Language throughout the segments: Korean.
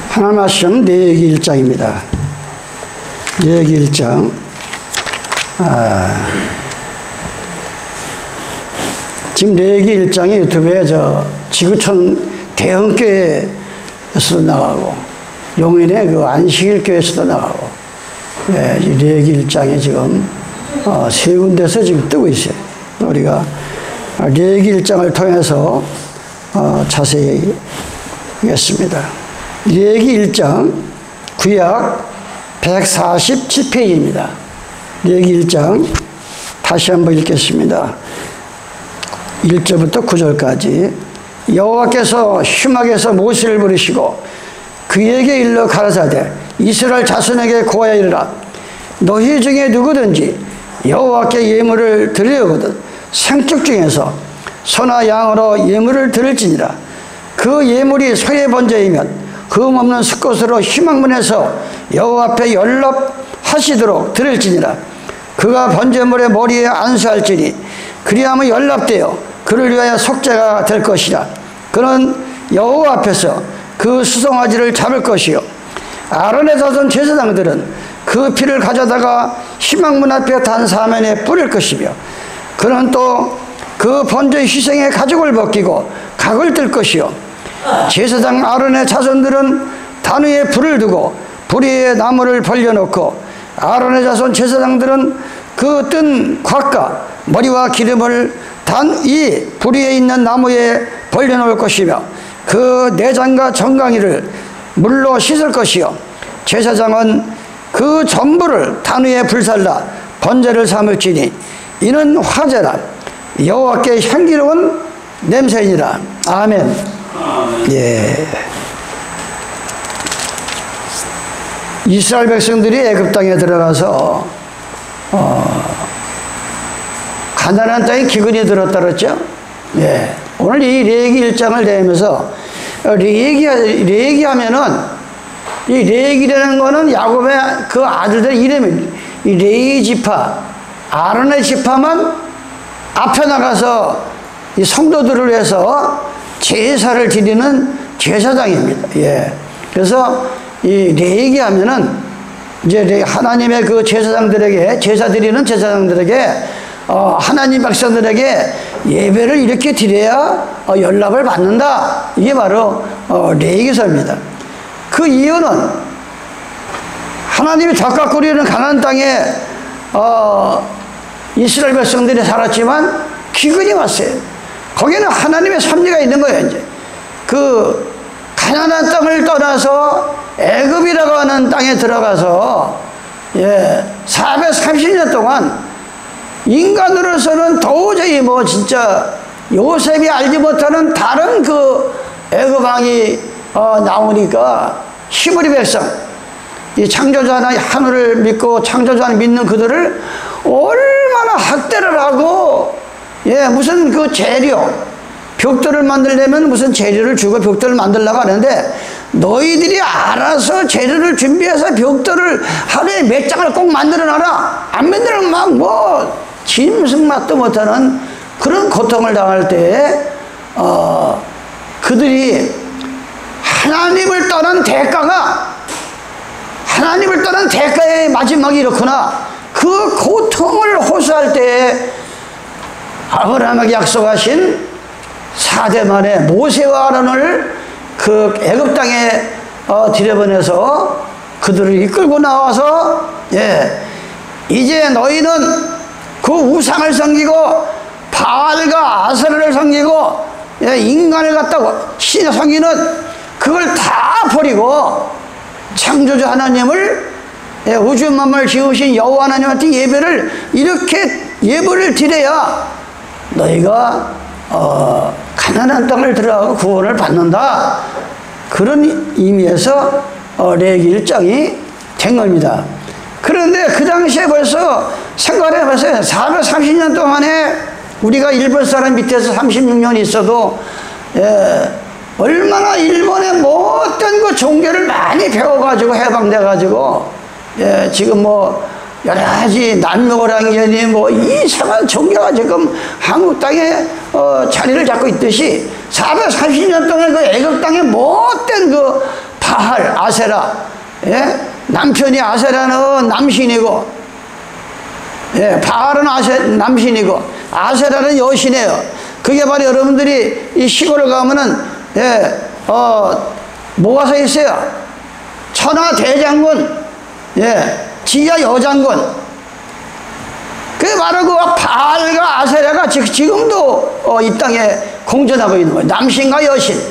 하나님 말씀 레위기 1장입니다. 레위기 1장. 지금 레위기 1장이 유튜브에 지구촌 대형교회에서도 나가고 용인의 그 안식일 교회에서도 나가고, 예, 이 레위기 1장이 지금 세 군데서 지금 뜨고 있어요. 우리가 레위기 1장을 통해서 자세히 하겠습니다. 레위기 1장 구약 147페이지입니다. 레위기 1장 다시 한번 읽겠습니다. 1절부터 9절까지. 여호와께서 휘막에서 모세를 부르시고 그에게 일러 가라사대 이스라엘 자손에게 고하여 이르라. 너희 중에 누구든지 여호와께 예물을 드리려거든 생축 중에서 소나 양으로 예물을 드릴지니라. 그 예물이 소의 번제이면 흠 없는 숫것으로 휘막문에서 여호와 앞에 연락하시도록 드릴지니라. 그가 번제물의 머리에 안수할지니 그리하면 연락되어 그를 위하여 속죄가 될 것이라. 그는 여호와 앞에서 그 수송아지를 잡을 것이요 아론의 자손 제사장들은 그 피를 가져다가 휘막문 앞에 단 사면에 뿌릴 것이며 그는 또 그 번제 희생의 가죽을 벗기고 각을 뜰 것이요 제사장 아론의 자손들은 단 위에 불을 두고 불 위에 나무를 벌려놓고 아론의 자손 제사장들은 그 뜬 곽과 머리와 기름을 단 이 불 위에 있는 나무에 벌려놓을 것이며 그 내장과 정강이를 물로 씻을 것이요 제사장은 그 전부를 단 위에 불살라 번제를 삼을지니 이는 화제라 여호와께 향기로운 냄새이니라. 아멘. 예. 이스라엘 백성들이 애굽 땅에 들어가서 가나안 땅에 기근이 들었다 그랬죠. 예. 오늘 이 레위기 1장을 내면서 레위기하면은 이 레위기라는 거는 야곱의 그 아들들 이름입니다. 이 레위 지파, 아론의 지파만 앞에 나가서 이 성도들을 위해서 제사를 드리는 제사장입니다. 예. 그래서 이 레위기하면은 이제 하나님의 그 제사장들에게 제사 드리는 제사장들에게 하나님 백성들에게 예배를 이렇게 드려야 연락을 받는다. 이게 바로 레위기서입니다. 그 이유는 하나님이 덕과 꿀이는 가나안 땅에 이스라엘 백성들이 살았지만 기근이 왔어요. 거기는 하나님의 섭리가 있는 거예요. 이제 그 가나안 땅을 떠나서 애굽이라고 하는 땅에 들어가서 430년 동안 인간으로서는 도저히 뭐 진짜 요셉이 알지 못하는 다른 그 애굽 왕이 나오니까 히브리 백성 이 창조자 하늘을 믿고 창조자 믿는 그들을 얼마나 학대를 하고 무슨 그 재료 벽돌을 만들려면 무슨 재료를 주고 벽돌을 만들려고 하는데 너희들이 알아서 재료를 준비해서 벽돌을 하루에 몇 장을 꼭 만들어놔라. 안 만들면 막 뭐 짐승맛도 못하는 그런 고통을 당할 때에 그들이 하나님을 떠난 대가의 마지막이 이렇구나. 그 고통을 호소할 때에 아브라함에게 약속하신 4대 만에 모세와 아론을 그 애굽 땅에 들여보내서 그들을 이끌고 나와서 이제 너희는 그 우상을 섬기고 바알과 아세라를 섬기고 인간을 갖다고 신을 섬기는 그걸 다 버리고 창조주 하나님을 우주 만물을 지으신 여호와 하나님한테 이렇게 예배를 드려야 너희가 가나안 땅을 들어가고 구원을 받는다. 그런 의미에서 레위기 1장이 된 겁니다. 그런데 그 당시에 벌써 생각을 해봤어요. 430년 동안에 우리가 일본 사람 밑에서 36년 있어도 얼마나 일본의 못된 그 종교를 많이 배워가지고 해방돼가지고 지금 뭐 여러 가지 난무랑견이 뭐 이상한 종교가 지금 한국 땅에 자리를 잡고 있듯이 430년 동안 그 애국 땅에 못된 그 바알, 아세라, 예? 남편이 아세라는 남신이고, 예, 바알은 남신이고, 아세라는 여신이에요. 그게 바로 여러분들이 이 시골을 가면은, 예, 뭐가 서 있어요? 천하 대장군, 예, 지하 여장군. 그게 바로 그 바알과 아세라가 지금도 이 땅에 공존하고 있는 거예요. 남신과 여신.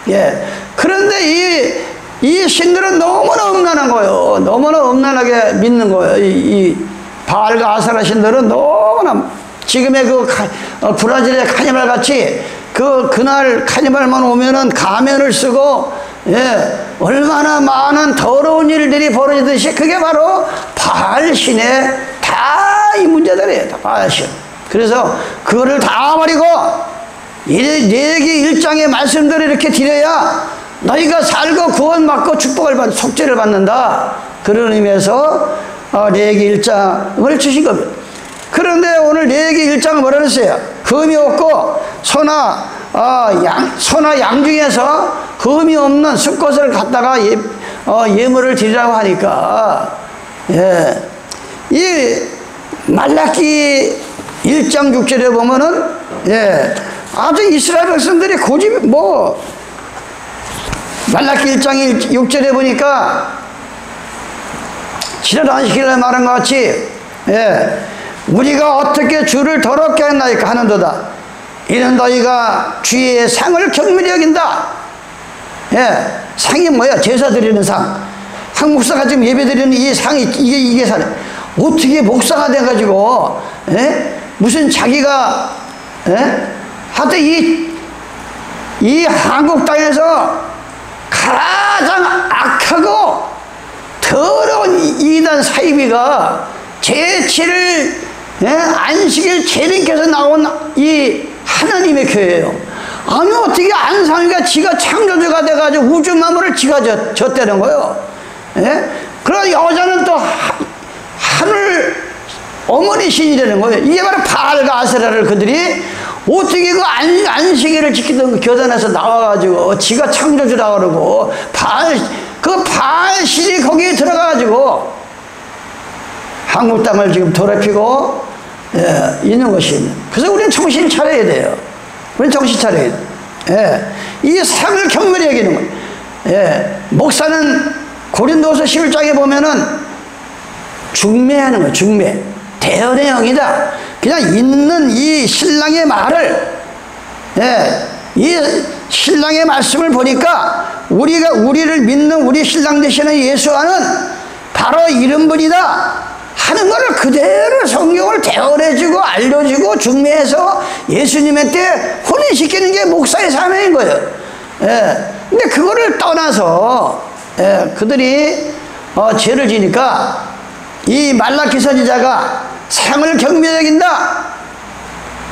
예. 그런데 이 신들은 너무나 음란한 거예요. 너무나 음란하게 믿는 거예요. 이 바알과 아세라 신들은 너무나 지금의 그 브라질의 카니발 같이 그날 카니발만 오면은 가면을 쓰고, 예, 얼마나 많은 더러운 일들이 벌어지듯이 그게 바로 바알신의 다 이 문제들이에요. 다 바알신. 그래서 그거를 다 버리고 레위기 1장의 말씀들을 이렇게 드려야 너희가 살고 구원받고 축복을 받는 속죄를 받는다. 그런 의미에서 레위기 1장을 주신 겁니다. 그런데 오늘 레위기 1장은 뭐라 그랬어요? 흠이 없고 소나 양 중에서 흠이 없는 수컷을 갖다가 예물을 드리라고 하니까, 예, 이 말라기 1장 6절에 보면은, 예, 아주 이스라엘 백성들이 고집이 말라기 1장 6절에 보니까 지를 안시키려 말한 것 같이, 예, 우리가 어떻게 주를 더럽게 하나이까 하는도다. 이는 너희가 주의 상을 경밀히 여긴다. 예, 상이 뭐야? 제사 드리는 상. 한 목사가 지금 예배 드리는 이 상이 이게 상. 어떻게 목사가 돼가지고, 예? 무슨 자기가, 예? 하여튼 이 한국 땅에서 가장 악하고 더러운 이단 사이비가 제7일, 예? 안식일 재림께서 나온 이 하나님의 교회예요. 아니 어떻게 안상이가 지가 창조주가 돼가지고 우주 만물을 지가 졌다는 거예요. 예? 그런 여자는 또 하늘 어머니 신이라는 거예요. 이게 바로 바알과 아세라를 그들이 어떻게 그 안식일을 지키던 그 교단에서 나와가지고 지가 창조주라 그러고 그 바알 신이 거기에 들어가가지고 한국 땅을 지금 더럽히고, 예, 있는 것입니다. 그래서 우리는 정신 차려야 돼요. 우리는 정신 차려야 돼요. 예, 이 상을 경멸히 여기는 거예요. 예, 목사는 고린도서 11장에 보면은 중매하는 거예요. 중매. 대언의 영이다. 그냥 있는 이 신랑의 말을, 예, 이 신랑의 말씀을 보니까 우리를 믿는 우리 신랑 되시는 예수와는 바로 이런 분이다 하는 거를 그대로 성경을 대언해주고 알려주고 중매해서 예수님한테 혼인시키는 게 목사의 사명인 거예요. 예. 근데 그거를 떠나서, 예, 그들이 죄를 지니까 이 말라기 선지자가 상을 경멸히 여긴다.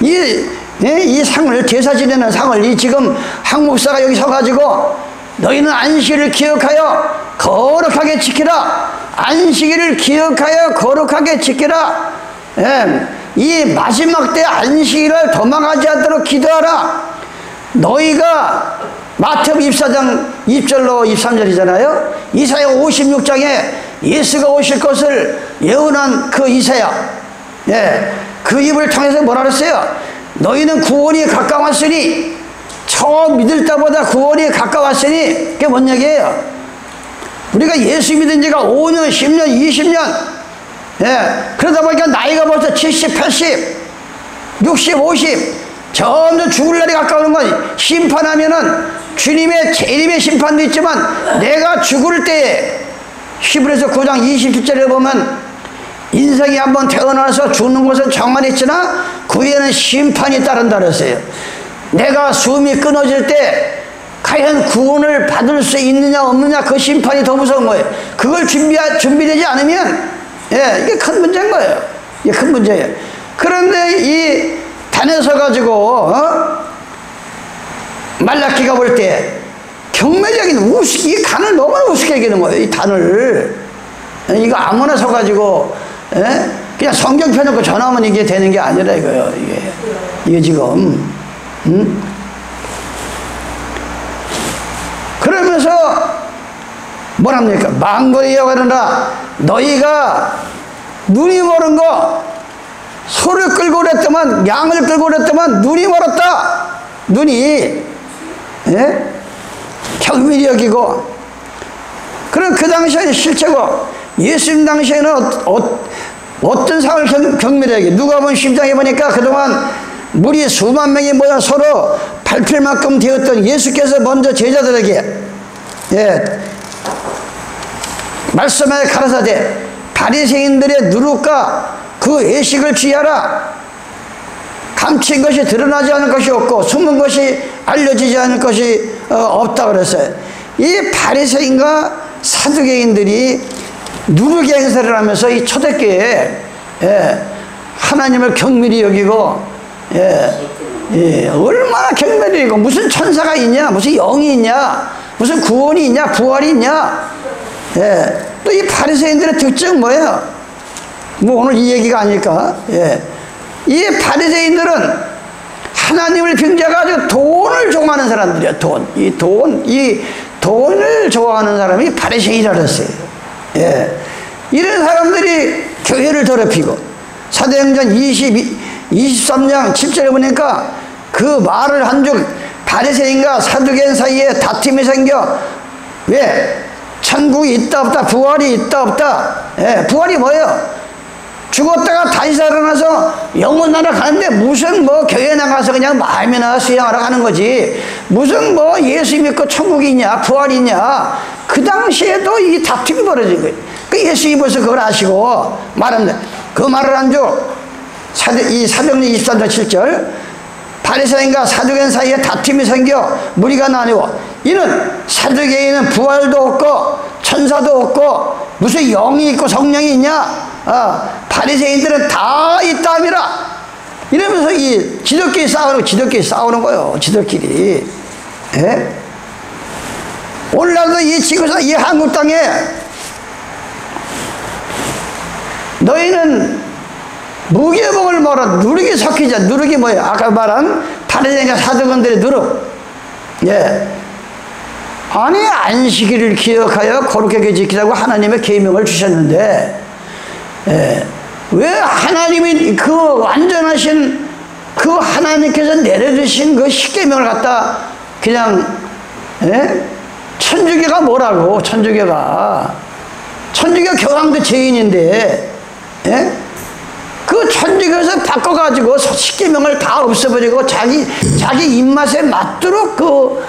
이 상을, 제사 지내는 상을, 이 지금 한 목사가 여기 서가지고 너희는 안식일을 기억하여 거룩하게 지키라. 안식일을 기억하여 거룩하게 지키라. 예, 이 마지막 때 안식일을 도망하지 않도록 기도하라. 너희가 마태복음 24장 2절로 23절이잖아요. 이사야 56장에 예수가 오실 것을 예언한 그 이사야, 예, 그 입을 통해서 뭐라 그랬어요? 너희는 구원이 가까웠으니, 처음 믿을 때보다 구원이 가까웠으니, 그게 뭔 얘기예요? 우리가 예수 믿은 지가 5년, 10년, 20년, 예, 그러다 보니까 나이가 벌써 70, 80, 60, 50, 점점 죽을 날이 가까우는 거지. 심판하면은 주님의 재림의 심판도 있지만 내가 죽을 때에 히브리서 9장 27절에 보면 인생이 한번 태어나서 죽는 것은 정한했으나 그 후에는 심판이 따른다 그랬어요. 내가 숨이 끊어질 때 과연 구원을 받을 수 있느냐 없느냐, 그 심판이 더 무서운 거예요. 그걸 준비되지 않으면, 예, 이게 큰 문제인 거예요. 이게 큰 문제예요. 그런데 이 단에서 가지고 말라기가 볼 때 경매적인 이 간을 너무나 우습게 여기는 거예요. 이 단을. 이거 아무나 서가지고 예? 그냥 성경 펴놓고 전하면 이게 되는 게 아니라 이거예요. 이게 지금 그러면서 뭐랍니까? 망군이 여가르나 너희가 눈이 멀은 거 소를 끌고 그랬더만 양을 끌고 그랬더만 눈이 멀었다. 눈이 예? 경밀히 여기고 그럼 그 당시에는 실제고 예수님 당시에는 어떤 상을 경밀히 여기 누가 보면 10장에 보니까 그동안 무리 수만 명이 모여 서로 밟힐 만큼 되었던 예수께서 먼저 제자들에게 예, 말씀하여 가라사대 바리새인들의 누룩과 그 외식을 취하라. 감춘 것이 드러나지 않을 것이 없고 숨은 것이 알려지지 않을 것이 없다 그랬어요. 이 바리새인과 사두개인들이 누룩 행세를 하면서 이 초대교회에 하나님을 경밀히 여기고 얼마나 경멸이 있고 무슨 천사가 있냐 무슨 영이 있냐 무슨 구원이 있냐 부활이 있냐 또 이 바리새인들의 특징은 뭐예요? 뭐 오늘 이 얘기가 아닐까? 이 바리새인들은 하나님을 빙자가지고 돈을 좋아하는 사람들이야. 이 돈을 좋아하는 사람이 바리새인이라 그랬어요. 이런 사람들이 교회를 더럽히고 사도행전 23장 7절에 보니까 그 말을 한 줄 바리새인과 사두개인 사이에 다툼이 생겨. 왜? 천국이 있다 없다 부활이 있다 없다. 부활이 뭐예요? 죽었다가 다시 살아나서 영원 나라 가는데 무슨 뭐 교회 나가서 그냥 마음이나 수양하러 가는 거지 무슨 뭐 예수 믿고 천국이 있냐 부활이 있냐. 그 당시에도 이 다툼이 벌어진 거예요. 그 예수님이 벌써 그걸 아시고 말합니다. 그 말을 한 줄 이 사도행전 23장 7절 바리새인과 사두개인 사이에 다툼이 생겨 무리가 나뉘고 이는 사두개인은 부활도 없고 천사도 없고 무슨 영이 있고 성령이 있냐 바리새인들은 다 있다미라 이러면서 이 지들끼리 싸우는 거예요. 지들끼리. 오늘날도 이 지구상 이 한국 땅에 너희는 무교복을 멀어 누룩이 섞이자. 누룩이 뭐예요? 아까 말한 바리새인과 사두개인들의 누룩. 아니 안식일을 기억하여 거룩하게 지키라고 하나님의 계명을 주셨는데 왜 하나님이 그 완전하신 그 하나님께서 내려주신 그 십계명을 갖다 그냥 천주교가 뭐라고 천주교가 교황도 죄인인데 그 천주교에서 바꿔가지고 십계명을 다 없애버리고 자기 입맛에 맞도록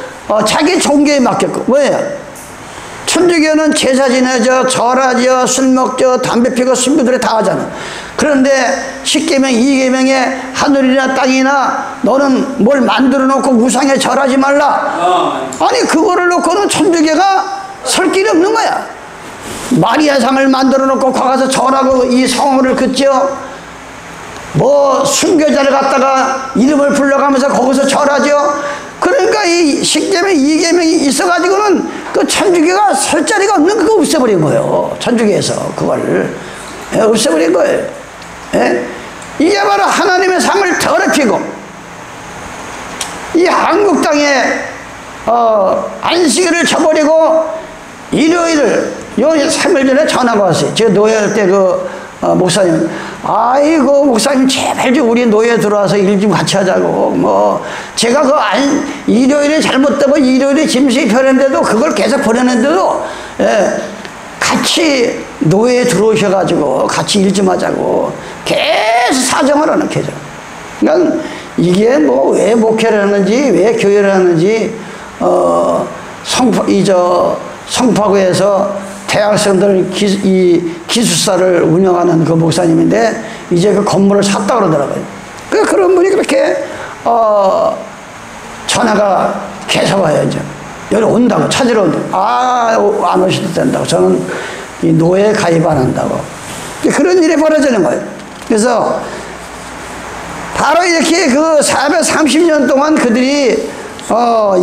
자기 종교에 맡겼고 뭐예요? 천주교는 제사 지내죠 절하죠 술 먹죠 담배 피고 신부들이 다 하잖아. 그런데 십계명 2계명에 하늘이나 땅이나 너는 뭘 만들어 놓고 우상에 절하지 말라. 아니 그거를 놓고는 천주교가 설 길이 없는 거야. 마리아상을 만들어 놓고 거기서 절하고 이 성호를 긋죠. 뭐 순교자를 갖다가 이름을 불러가면서 거기서 절하죠. 그러니까 이 십계명 2계명이 있어가지고는 그 천주교가 설 자리가 없는 그거 없애버린 거예요. 천주교에서 그걸 없애버린 거예요. 이게 바로 하나님의 상을 더럽히고 이 한국 땅에 안식일을 쳐버리고 일요일을 요 3일 전에 전화가 왔어요. 제가 노예할 때 목사님, 아이고 목사님 제발 좀 우리 노예 들어와서 일 좀 같이 하자고. 뭐 제가 일요일에 잘못되고 일요일에 짐승이 편했는데도 그걸 계속 보내는데도 같이 노예에 들어오셔가지고 같이 일 좀 하자고 계속 사정을 하는 계속. 그러니까 이게 뭐 왜 목회를 하는지 왜 교회를 하는지 성파구에서 대학생들 기숙사를 운영하는 그 목사님인데 이제 그 건물을 샀다 그러더라고요. 그런 분이 그렇게 전화가 계속 와요. 이제 여기 온다고 찾으러 온다고. 안 오셔도 된다고. 저는 이 노예에 가입 안 한다고. 그런 일이 벌어지는 거예요. 그래서 바로 이렇게 그 430년 동안 그들이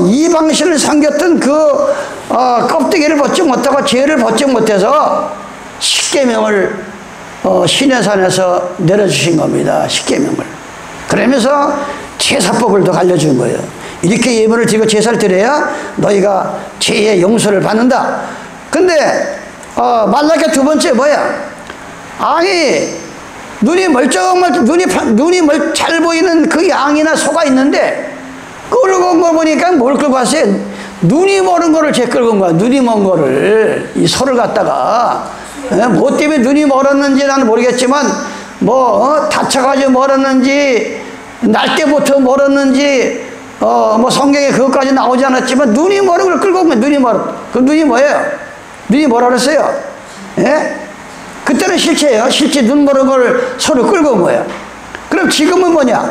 이방신을 섬겼던 껍데기를 벗지 못하고 죄를 벗지 못해서 십계명을 시내산에서 내려주신 겁니다. 십계명을. 그러면서 제사법을 더 알려준 거예요. 이렇게 예물을 드리고 제사를 드려야 너희가 죄의 용서를 받는다. 근데 말라기 두 번째 뭐야? 아니 눈이 잘 보이는 그 양이나 소가 있는데 끌고 온 거 보니까 뭘 끌고 왔어요? 눈이 멀은 거를 제 끌고 온 거야. 눈이 먼 거를 이 소를 갖다가 뭐 때문에 눈이 멀었는지 나는 모르겠지만 다쳐가지고 멀었는지 날때부터 멀었는지 뭐 성경에 그것까지 나오지 않았지만 눈이 멀은 걸 끌고 온 거야. 눈이 멀은. 그 눈이 뭐예요? 눈이 뭐라 그랬어요? 예? 그때는 실체예요. 실제 눈 멀은 걸 소를 끌고 온 거예요. 그럼 지금은 뭐냐?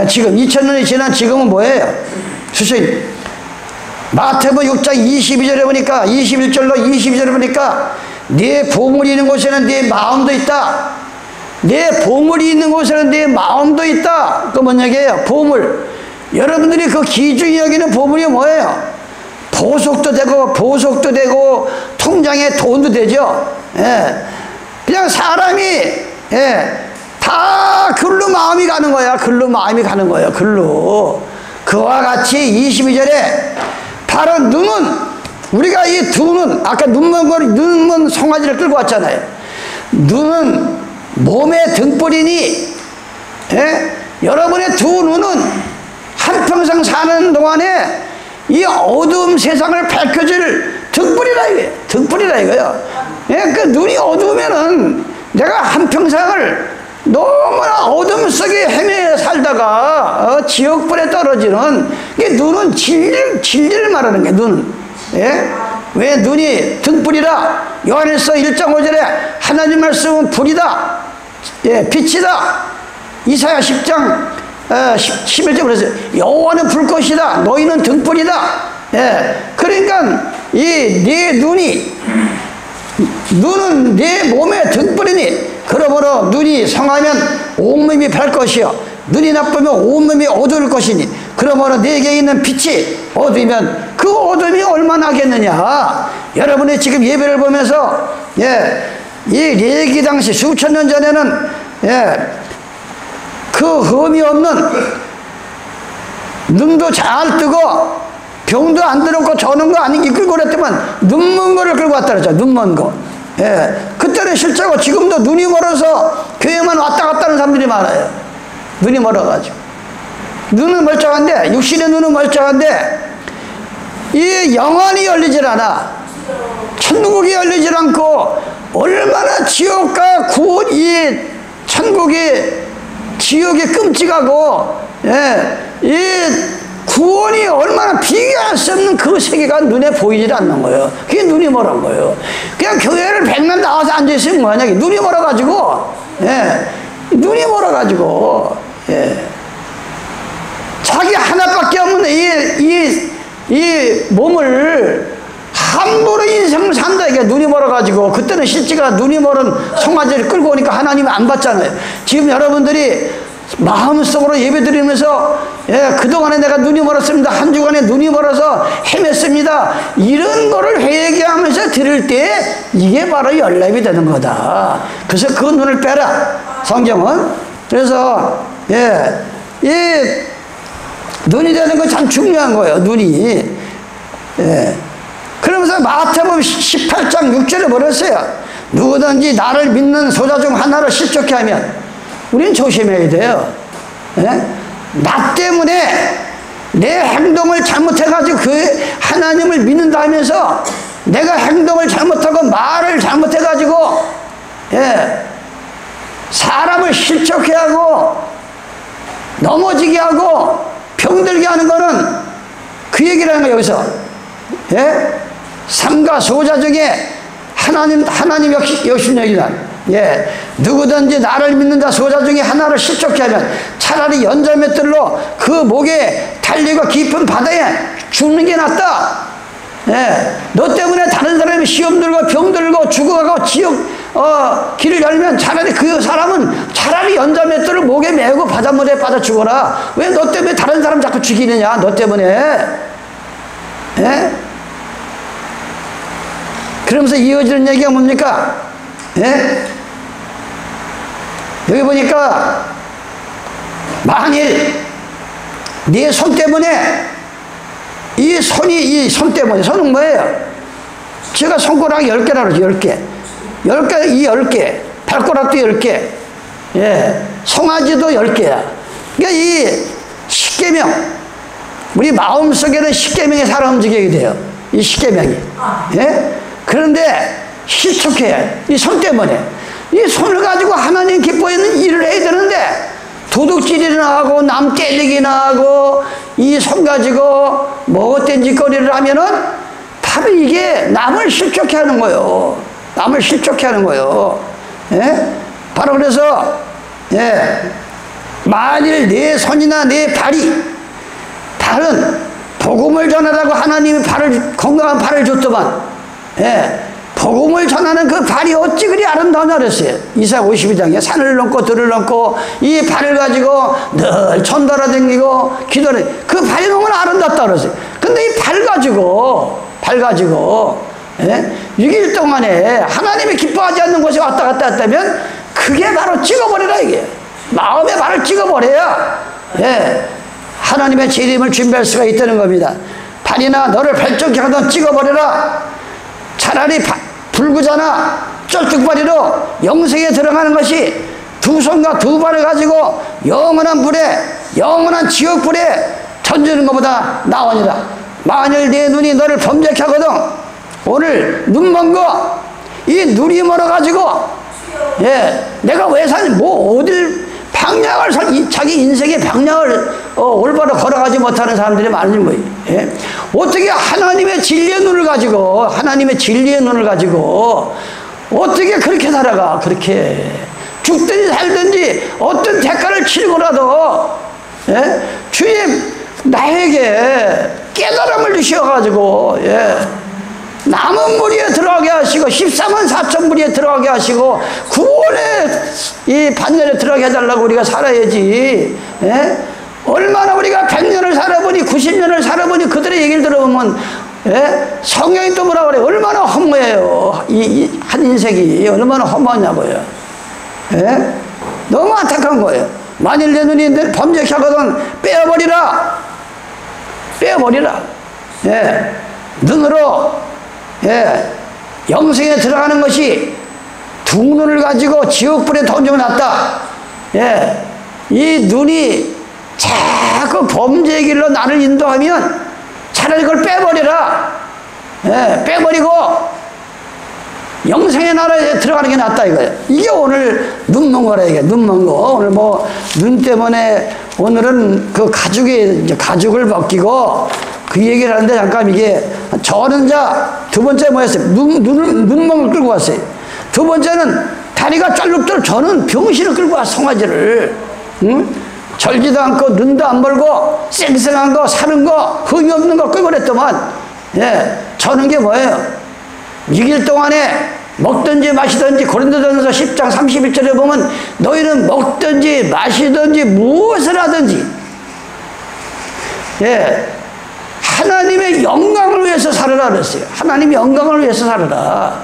지금 2000년이 지난 지금은 뭐예요? 수수인 마태복음 6장 22절에 보니까 21절로 22절에 보니까 네 보물이 있는 곳에는 네 마음도 있다. 내 보물이 있는 곳에는 내 마음도 있다. 그 뭔 얘기예요? 보물. 여러분들이 그 귀중히 여기는 보물이 뭐예요? 보석도 되고 통장에 돈도 되죠. 예. 그냥 사람이 다 글로 마음이 가는 거야. 글로 마음이 가는 거예요. 글로. 그와 같이 22절에 바로 눈은 우리가 이 두 눈 아까 눈먼 송아지를 끌고 왔잖아요. 눈은 몸의 등불이니 여러분의 두 눈은 한평생 사는 동안에 이 어두운 세상을 밝혀줄 등불이라 이거예요. 등불이라 이거예요. 그 눈이 어두우면은 내가 한평생을 너무나 어둠 속에 헤매 살다가 지옥불에 떨어지는 게 눈은 진리를 말하는 게 눈. 왜 눈이 등불이라 요한일서 1장 5절에 하나님 말씀은 불이다. 빛이다. 이사야 10장 11절에 그랬어요. 여호와는 불꽃이다. 너희는 등불이다. 그러니까 이 네 눈은 네 몸의 등불이니 그러므로 눈이 성하면 온몸이 밝 것이요 눈이 나쁘면 온몸이 어두울 것이니 그러므로 네게 있는 빛이 어두우면 그 어둠이 얼마나 하겠느냐. 여러분이 지금 예배를 보면서 이 레기 당시 수천 년 전에는 그 흠이 없는 눈도 잘 뜨고 병도 안 들었고 저는 거 아닌 게 끌고 그랬더만 눈먼 거를 끌고 왔다 그랬죠. 눈먼 거. 그때는 실제로 지금도 눈이 멀어서 교회만 왔다 갔다 하는 사람들이 많아요. 눈이 멀어가지고. 눈은 멀쩡한데 육신의 눈은 멀쩡한데 이 영안이 열리질 않아. 천국이 열리질 않고 얼마나 지옥과 구원 이 천국이 지옥이 끔찍하고 이 구원이 얼마나 비교할 수 없는 그 세계가 눈에 보이질 않는 거예요. 그게 눈이 멀은 거예요. 그냥 교회를 100년 나와서 앉아있으면 뭐하냐. 눈이 멀어가지고 눈이 멀어가지고 자기 하나밖에 없는 이 몸을 함부로 인생을 산다. 이게 눈이 멀어가지고 그때는 실제가 눈이 멀은 송아지를 끌고 오니까 하나님이 안 받잖아요. 지금 여러분들이 마음속으로 예배드리면서 그동안에 내가 눈이 멀었습니다. 한 주간에 눈이 멀어서 헤맸습니다. 이런 거를 회개하면서 들을 때 이게 바로 연락이 되는 거다. 그래서 그 눈을 빼라. 성경은. 그래서 이 눈이 되는 건 참 중요한 거예요. 눈이. 그러면서 마태복음 18장 6절에 뭐랬어요? 누구든지 나를 믿는 소자 중 하나를 실족해 하면 우리는 조심해야 돼요. 나 때문에 내 행동을 잘못해가지고 그 하나님을 믿는다 하면서 내가 행동을 잘못하고 말을 잘못해가지고 사람을 실족해 하고 넘어지게 하고 병들게 하는 거는 그 얘기를 하는 거예요. 여기서 삼가 소자 중에 하나님 역신여기다. 누구든지 나를 믿는다 소자 중에 하나를 실족해 하면 차라리 연자맷들로 그 목에 달리고 깊은 바다에 죽는 게 낫다. 너 때문에 다른 사람이 시험 들고 병 들고 죽어가고 지옥 길을 열면 차라리 그 사람은 차라리 연자맷들을 목에 메고 바닷물에 빠져 죽어라. 왜 너 때문에 다른 사람 자꾸 죽이느냐. 너 때문에. 그러면서 이어지는 얘기가 뭡니까? 여기 보니까 만일 네 손 때문에 이 손 때문에, 손은 뭐예요? 제가 손가락 10개라고 그러죠. 10개. 10개, 이 10개. 발가락도 10개. 예. 송아지도 10개야. 그러니까 이 십계명, 우리 마음속에는 십계명이 살아 움직이게 돼요. 이 십계명이. 예? 그런데 실축해. 이 손 때문에. 이 손을 가지고 하나님 기뻐하는 일을 해야 되는데, 도둑질이나 하고, 남 때리기나 하고, 이 손 가지고 뭐 어떤 짓거리를 하면은 바로 이게 남을 실족해 하는 거예요. 남을 실족해 하는 거예요. 예? 바로 그래서, 예. 만일 내 손이나 내 발은 복음을 전하라고 하나님이 건강한 발을 줬더만, 예. 복음을 전하는 그 발이 어찌 그리 아름다우냐 그랬어요. 이사야 52장에 산을 넘고 들을 넘고 이 발을 가지고 늘 천달아 다니고 기도를, 그 발이 너무나 아름답다 그랬어요. 근데 이 발 가지고 예? 6일 동안에 하나님이 기뻐하지 않는 곳에 왔다 갔다 했다면 그게 바로 찍어버리라 이게. 마음의 발을 찍어버려야, 예, 하나님의 재림을 준비할 수가 있다는 겁니다. 발이나 너를 발전케 하던 찍어버려라. 차라리 불구자나 쩔뚝발이로 영생에 들어가는 것이 두 손과 두 발을 가지고 영원한 불에, 영원한 지옥불에 던지는 것보다 나으니라. 만일 내 눈이 너를 범죄케 하거든, 오늘 눈 먼 거, 이 눈이 멀어가지고, 예, 내가 왜 사니, 뭐 어딜 방향을 자기 인생의 방향을 올바로 걸어가지 못하는 사람들이 많은 거예요. 예? 어떻게 하나님의 진리의 눈을 가지고, 하나님의 진리의 눈을 가지고 어떻게 그렇게 살아가. 그렇게 죽든지 살든지 어떤 대가를 치르고라도, 예? 주님 나에게 깨달음을 주셔가지고, 예, 남은 무리에 들어가게 하시고 14만 4천 무리에 들어가게 하시고 구원의 이 반열에 들어가게 해달라고 우리가 살아야지. 예? 얼마나 우리가 100년을 살아보니 90년을 살아보니 그들의 얘기를 들어보면, 예? 성경이 또 뭐라 그래. 얼마나 허무해요. 한 인생이 얼마나 허무하냐고요. 예? 너무 안타까운 거예요. 만일 내 눈이 범죄케 하거든 빼어버리라. 예. 눈으로, 예, 영생에 들어가는 것이 두 눈을 가지고 지옥불에 던지고 났다. 예, 이 눈이 자꾸 범죄의 길로 나를 인도하면 차라리 그걸 빼버리라. 예, 빼버리고 영생의 나라에 들어가는 게 낫다 이거예요. 이게 오늘 눈 먼 거라 이게. 눈 먼 거. 오늘 뭐 눈 때문에 오늘은 그 가죽을 벗기고 그 얘기를 하는데, 잠깐 이게 저는 두 번째 뭐였어요? 눈멍을 끌고 왔어요. 두 번째는 다리가 쩔룩쩔룩, 저는 병신을 끌고 왔어, 송아지를. 응? 절지도 않고 눈도 안 벌고 쌩쌩한 거, 사는 거, 흠이 없는 거 끌고 그랬더만, 예, 저는 게 뭐예요? 6일 동안에 먹든지 마시든지, 고린도전서 10장 31절에 보면 너희는 먹든지 마시든지 무엇을 하든지, 예, 하나님의 영광을 위해서 살아라 그랬어요. 하나님의 영광을 위해서 살아라.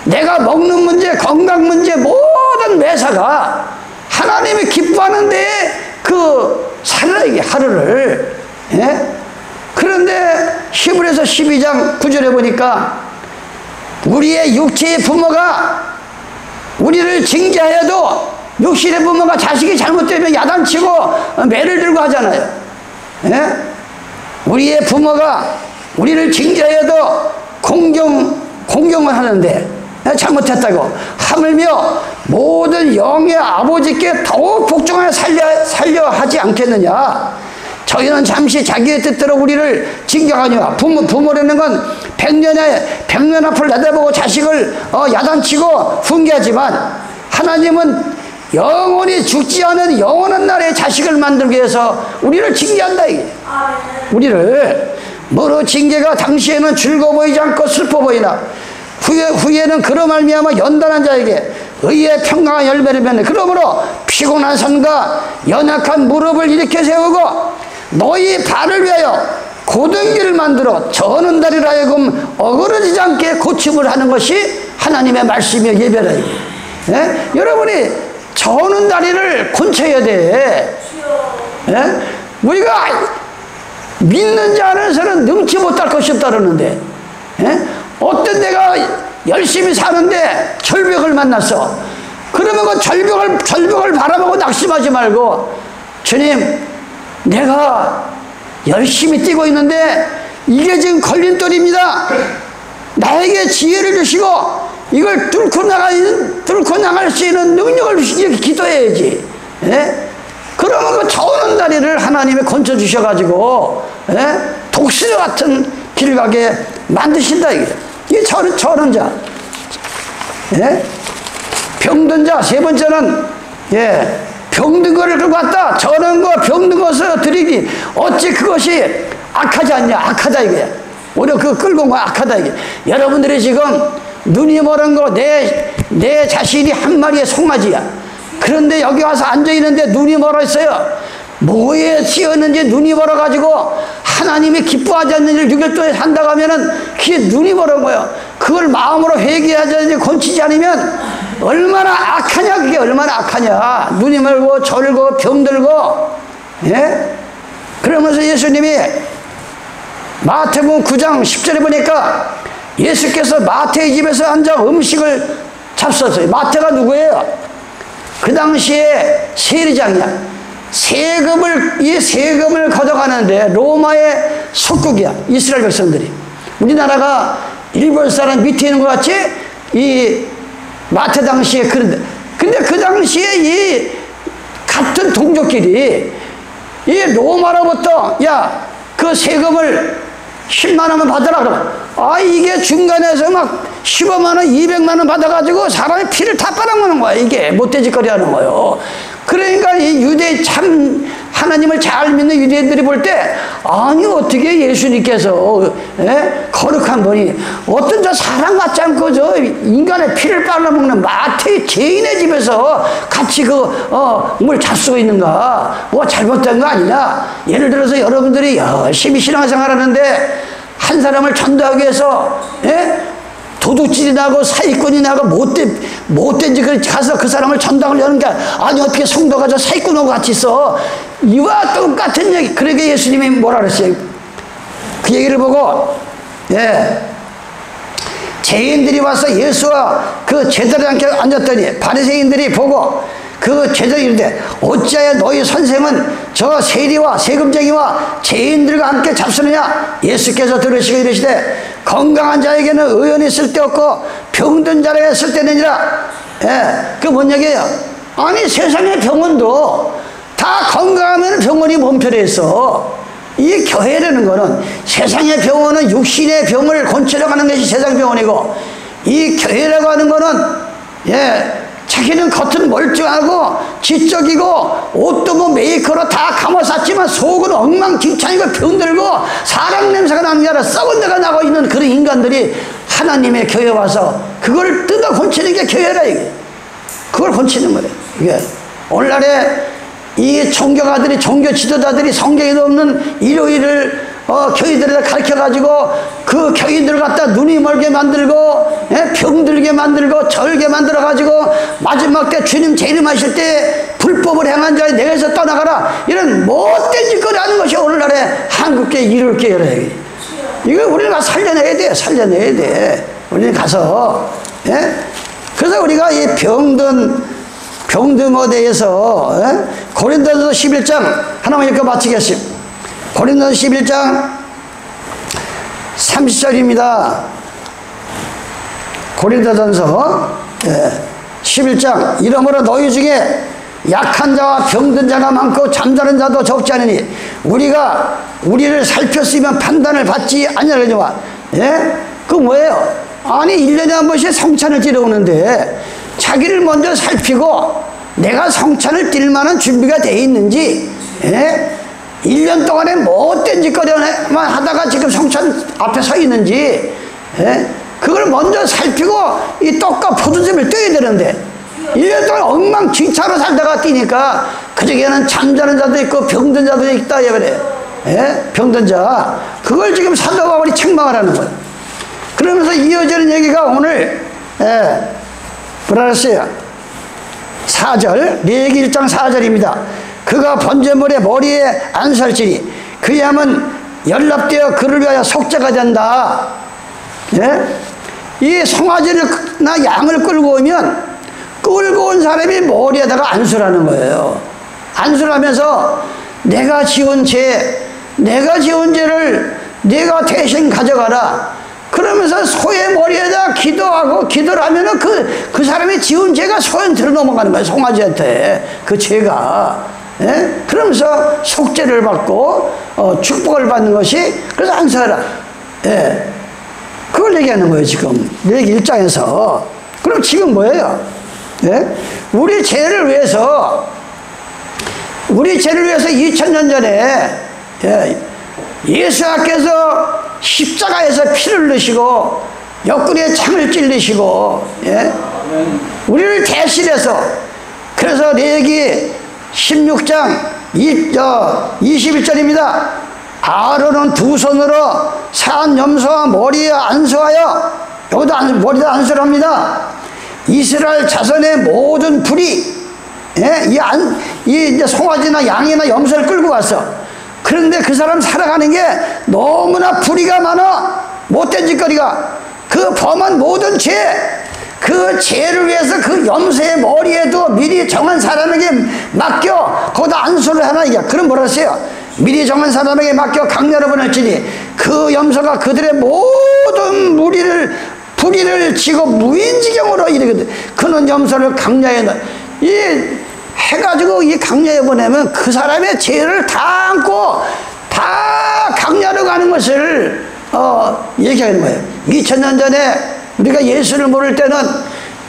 내가 먹는 문제, 건강 문제, 모든 매사가 하나님이 기뻐하는데 살아라 이게 하루를. 예? 그런데 히브리서 12장 9절에 보니까 우리의 육체의 부모가 우리를 징계하여도, 육신의 부모가 자식이 잘못되면 야단치고 매를 들고 하잖아요. 예? 우리의 부모가 우리를 징계하여도 공경을 하는데, 잘못했다고 하물며 모든 영의 아버지께 더욱 복종하여 살려 하지 않겠느냐. 저희는 잠시 자기의 뜻대로 우리를 징계하니와, 부모라는 건 100년 앞을 내다보고 자식을 야단치고 훈계하지만, 하나님은 영원히 죽지 않은 영원한 날에 자식을 만들기 위해서 우리를 징계한다 이게. 우리를 뭐로 징계가 당시에는 즐거워 보이지 않고 슬퍼 보이나 후에는 그로 말미암아 연단한 자에게 의의 평강한 열매를 맺네. 그러므로 피곤한 손과 연약한 무릎을 일으켜 세우고 너희 발을 위하여 곧은 길을 만들어 저는 다리를 하여금 어그러지지 않게 고침을 하는 것이 하나님의 말씀이여 예배라. 예? 여러분이 저는 다리를 곤쳐야 돼. 예? 우리가 믿는 자 안에서는 능치 못할 것이 없다 그러는데, 예? 어떤 내가 열심히 사는데 절벽을 만났어. 그러면 그 절벽을 바라보고 낙심하지 말고, 주님, 내가 열심히 뛰고 있는데 이게 지금 걸림돌입니다. 나에게 지혜를 주시고 이걸 뚫고 나갈 수 있는 능력을 주시기 기도해야지. 예? 그러면 그 저는 다리를 하나님이 건져 주셔가지고, 예? 독수리 같은 길 가게 만드신다 이게. 이 저는 자, 예? 병든 자. 세 번째는, 예, 병든 거를 끌고 왔다. 저는 거 병든 것을 드리기 어찌 그것이 악하지 않냐. 악하다 이게. 오히려 그거 끌고 온 거 악하다 이게. 여러분들이 지금 눈이 멀은 거 내 자신이 한 마리의 송아지야. 그런데 여기 와서 앉아있는데 눈이 멀어 있어요. 뭐에 씌었는지 눈이 멀어가지고 하나님이 기뻐하지 않는 일을 6일 동안 한다고 하면은 그게 눈이 멀은 거예요. 그걸 마음으로 회개하지 건치지 않으면 얼마나 악하냐. 그게 얼마나 악하냐. 눈이 멀고 절고 병들고, 예? 그러면서 예수님이 마태복음 9장 10절에 보니까 예수께서 마태의 집에서 앉아 음식을 잡섰어요. 마태가 누구예요? 그 당시에 세리장이야. 세금을 걷어가는데 로마의 속국이야. 이스라엘 백성들이. 우리나라가 일본 사람 밑에 있는 것 같이 이 마태 당시에 그런데. 근데 그 당시에 이 같은 동족끼리 이 로마로부터 야, 그 세금을 10만 원만 받아라 그러면, 아, 이게 중간에서 막 15만 원, 200만 원 받아가지고 사람의 피를 다 빨아먹는 거야. 이게 못돼지거리 하는 거예요. 그러니까 이 유대 참 하나님을 잘 믿는 유대인들이 볼 때, 아니 어떻게 예수님께서, 예? 거룩한 분이 어떤 저 사람 같지 않고 저 인간의 피를 빨아먹는 마태의 죄인의 집에서 같이 뭘 잡수고 있는가. 뭐 잘못된 거 아니냐. 예를 들어서 여러분들이 열심히 신앙생활하는데 한 사람을 전도하기 위해서, 예? 도둑질이 나고 사기꾼이 나고 못된 짓을 가서 그 사람을 전당을 여는 게 아니 어떻게 성도가 저 사기꾼하고 같이 있어. 이와 똑같은 얘기. 그러게 예수님이 뭐라 그랬어요. 그 얘기를 보고, 예, 죄인들이 와서 예수와 그 제자들과 함께 앉았더니 바리새인들이 보고 그 제자들이 이르되 어찌하여 너희 선생은 저 세리와 세금쟁이와 죄인들과 함께 잡수느냐. 예수께서 들으시고 이르시되 건강한 자에게는 의원이 쓸데없고 병든 자에게 쓸데내니라. 예, 그 뭔 얘기예요? 아니 세상의 병원도 다 건강하면 병원이 뭔 필요 있어. 이 교회라는 거는 세상의 병원은 육신의 병을 고치러 가는 것이 세상 병원이고, 이 교회라고 하는 거는, 예, 자기는 겉은 멀쩡하고 지적이고 옷도 뭐 메이커로 다 감아쌌지만 속은 엉망진창이고 병들고 사람 냄새가 나는 게 아니라 썩은 데가 나고 있는 그런 인간들이 하나님의 교회 와서 그걸 뜯어 고치는 게 교회라 이게. 그걸 고치는 거래 이게. 오늘날에 이 종교가들이, 종교 지도자들이 성경에도 없는 일요일을 교인들에다 가르쳐가지고 그 교인들을 갖다 눈이 멀게 만들고, 예? 병들게 만들고 절게 만들어가지고 마지막 때 주님 재림하실 때 불법을 행한 자에 내게서 떠나가라, 이런 못된 짓거리 하는 것이 오늘날의 한국교회 일요일교회라. 이거 우리가 살려내야 돼. 살려내야 돼. 우리는 가서, 예? 그래서 우리가 이 병든 어대에서, 예? 고린도전서 11장 하나만 읽고 마치겠습니다. 고린도전서 11장 30절입니다. 고린도전서 11장 이러므로 너희 중에 약한 자와 병든 자가 많고 잠자는 자도 적지 않으니 우리가 우리를 살폈으면 판단을 받지 아니하려니와. 예? 그 뭐예요? 아니 1년에 한 번씩 성찬을 지러오는데 자기를 먼저 살피고 내가 성찬을 뛸 만한 준비가 돼 있는지, 예? 1년 동안에 못된 짓거리만 하다가 지금 성찬 앞에 서 있는지, 예? 그걸 먼저 살피고 이 떡과 포도즙을 떼야 되는데 1년 동안 엉망진창으로 살다가 뛰니까 그중에는 잠자는 자도 있고 병든 자도 있다. 그래. 예? 병든 자. 그걸 지금 사도 바울이 책망을 하는 거예요. 그러면서 이어지는 얘기가 오늘, 예, 뭐라 그랬어요? 4절, 레위기 1장 4절입니다. 그가 번제물의 머리에 안 설지니 그리하면 연락되어 그를 위하여 속죄가 된다. 예? 이 송아지나 양을 끌고 오면 끌고 온 사람이 머리에다가 안수라는 거예요. 안수를 하면서 내가 지은 죄를 내가 대신 가져가라. 그러면서 소의 머리에다 기도를 하면은 그 사람이 지은 죄가 소에 들어 넘어가는 거예요. 송아지한테. 그 죄가. 예? 그러면서 속죄를 받고, 축복을 받는 것이, 그래서 안수하라. 예. 그걸 얘기하는 거예요, 지금. 레위기 1장에서. 그럼 지금 뭐예요? 예? 우리 죄를 위해서 2000년 전에, 예, 예수님께서 십자가에서 피를 흘리시고 옆구리에 창을 찔리시고, 예? 우리를 대신해서, 그래서 레위기 16장 21절입니다. 아론은 두 손으로 산 염소와 머리에 안수하여, 여기도 머리도 안수를 합니다. 이스라엘 자손의 모든 불이, 예? 이제 송아지나 양이나 염소를 끌고 왔어. 그런데 그 사람 살아가는 게 너무나 불의가 많아. 못된 짓거리가. 그 범한 모든 그 죄를 위해서 그 염소의 머리에도 미리 정한 사람에게 맡겨 거기다 안수를 하나. 이게 그럼 뭐라 했어요? 미리 정한 사람에게 맡겨 강렬을 보낼지니 그 염소가 그들의 모든 불의를 지고 무인지경으로 이르거든. 그는 염소를 강야에 해가지고 이 강야에 보내면 그 사람의 죄를 다 안고 다 강야로 가는 것을 얘기하는 거예요. 2000년 전에 우리가 예수를 모를 때는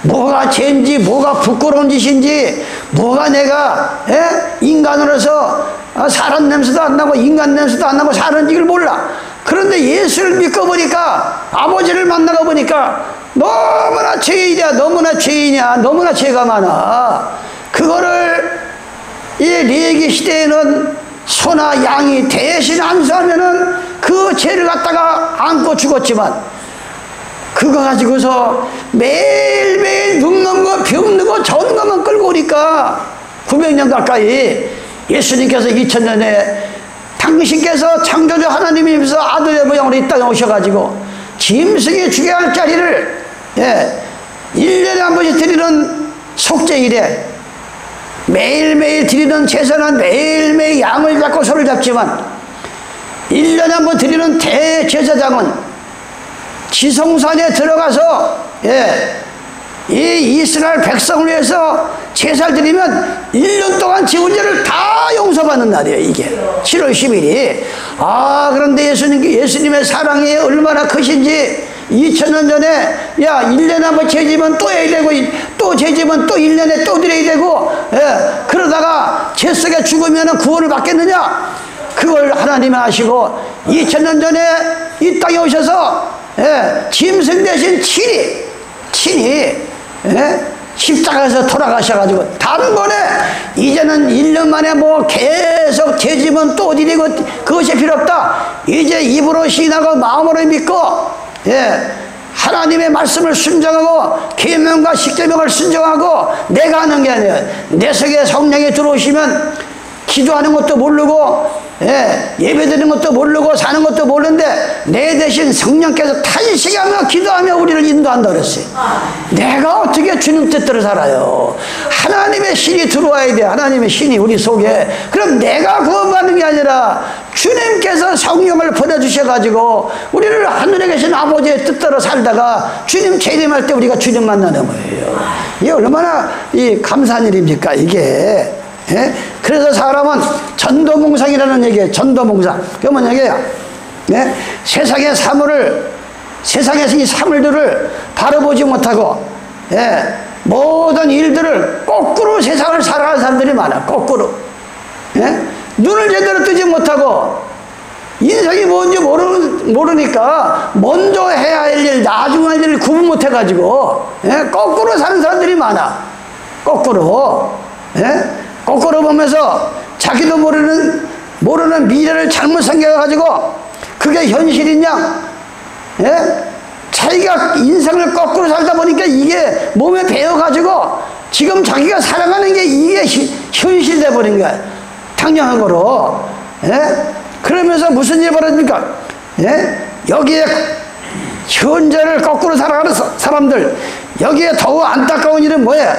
뭐가 죄인지, 뭐가 부끄러운 짓인지, 뭐가 내가 인간으로서 사람 냄새도 안 나고 인간 냄새도 안 나고 사는지 를 몰라. 그런데 예수를 믿고 보니까, 아버지를 만나고 보니까 너무나 죄인이야, 너무나 죄가 많아. 그거를 이 레위기 시대에는 소나 양이 대신 안수하면은 그 죄를 갖다가 안고 죽었지만, 그거 가지고서 매일매일 눕는 거, 비웃는 거, 저는 것만 끌고 오니까 900년 가까이 예수님께서 2000년에 당신께서 창조주 하나님이면서 아들의 모양으로 이 땅에 오셔가지고 짐승이 죽여야 할 자리를 1년에 한 번씩 드리는 속죄일에 매일매일 드리는 제사는 매일매일 양을 잡고 소를 잡지만 1년에 한 번 드리는 대제사장은 지성산에 들어가서 이 이스라엘 백성을 위해서 제사를 드리면 1년 동안 지은 죄를 다 용서받는 날이에요. 이게 7월 10일이. 그런데 예수님의 사랑이 얼마나 크신지 2000년 전에 1년에 한 번 죄지면 또 해야 되고 또 죄지면 또 1년에 또 드려야 되고 그러다가 죄 속에 죽으면 구원을 받겠느냐? 그걸 하나님이 아시고 2000년 전에 이 땅에 오셔서 짐승 대신 친히 십자가에서 돌아가셔가지고 단번에 이제는 1년 만에 뭐 계속 죄지면 또 드리고 그것이 필요 없다. 이제 입으로 시인하고 마음으로 믿고 하나님의 말씀을 순종하고 계명과 십계명을 순종하고 내가 하는 게 아니에요. 내 속에 성령이 들어오시면 기도하는 것도 모르고 예배드리는 것도 모르고 사는 것도 모르는데 내 대신 성령께서 탄식하며 기도하며 우리를 인도한다 그랬어요. 내가 어떻게 주님 뜻대로 살아요? 하나님의 신이 들어와야 돼. 하나님의 신이 우리 속에. 그럼 내가 구원받는 게 아니라 주님께서 성령을 보내주셔가지고 우리를 하늘에 계신 아버지의 뜻대로 살다가 주님 재림할 때 우리가 주님 만나는 거예요. 이게 얼마나 감사한 일입니까 이게. 그래서 사람은 전도몽상이라는 얘기예요. 전도몽상. 그게 뭔 얘기예요? 세상의 세상에서 이 사물들을 바로 보지 못하고 모든 일들을 거꾸로 세상을 살아가는 사람들이 많아. 거꾸로. 눈을 제대로 뜨지 못하고 인생이 뭔지 모르니까 먼저 해야 할 일, 나중 할 일을 구분 못해가지고 거꾸로 사는 사람들이 많아. 거꾸로. 거꾸로 보면서 자기도 모르는 미래를 잘못 생각해가지고 그게 현실이냐? 자기가 인생을 거꾸로 살다 보니까 이게 몸에 배어가지고 지금 자기가 살아가는 게 이게 현실이 돼버린 거야. 당연한 거로. 예? 그러면서 무슨 일이 벌어집니까? 예? 여기에 현재를 거꾸로 살아가는 사람들, 여기에 더욱 안타까운 일은 뭐야?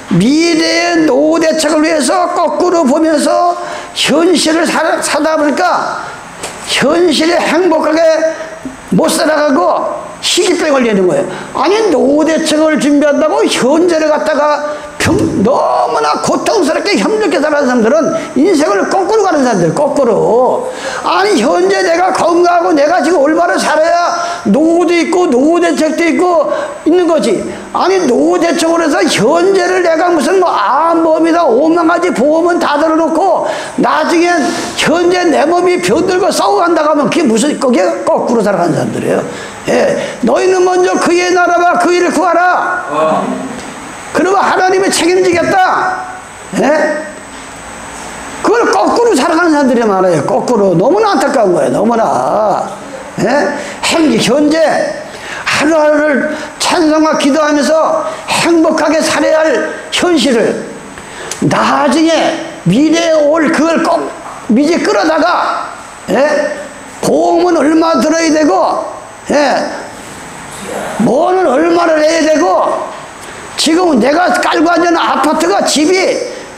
미래의 노후 대책을 위해서 거꾸로 보면서 현실을 살다 보니까 현실에 행복하게 못 살아가고 시기병에 걸리는 거예요. 아니, 노후 대책을 준비한다고 현재를 갖다가 너무나 고통스럽게 힘들게 살아가는 사람들은 인생을 거꾸로 가는 사람들, 거꾸로. 아니, 현재 내가 건강하고 내가 지금 올바로 살아야 노후도 있고 노후 대책도 있고 있는 거지. 아니, 노후 대책으로 해서 현재를 내가 무슨 뭐 암보험이다 5만 가지 보험은 다 들어놓고 나중엔 현재 내 몸이 병들고 싸워간다고 하면 그게 무슨, 그게 거꾸로 살아가는 사람들이에요. 예. 너희는 먼저 그의 나라와 그 일을 구하라. 그리고 하나님이 책임지겠다. 예? 그걸 거꾸로 살아가는 사람들이 많아요. 거꾸로. 너무나 안타까운 거예요. 너무나. 예? 현재 하루하루를 찬송과 기도하면서 행복하게 살아야 할 현실을 나중에 미래에 올 그걸 꼭 미리 끌어다가, 예? 보험은 얼마 들어야 되고, 예? 뭐는 얼마를 해야 되고, 지금 내가 깔고 앉은 아파트가 집이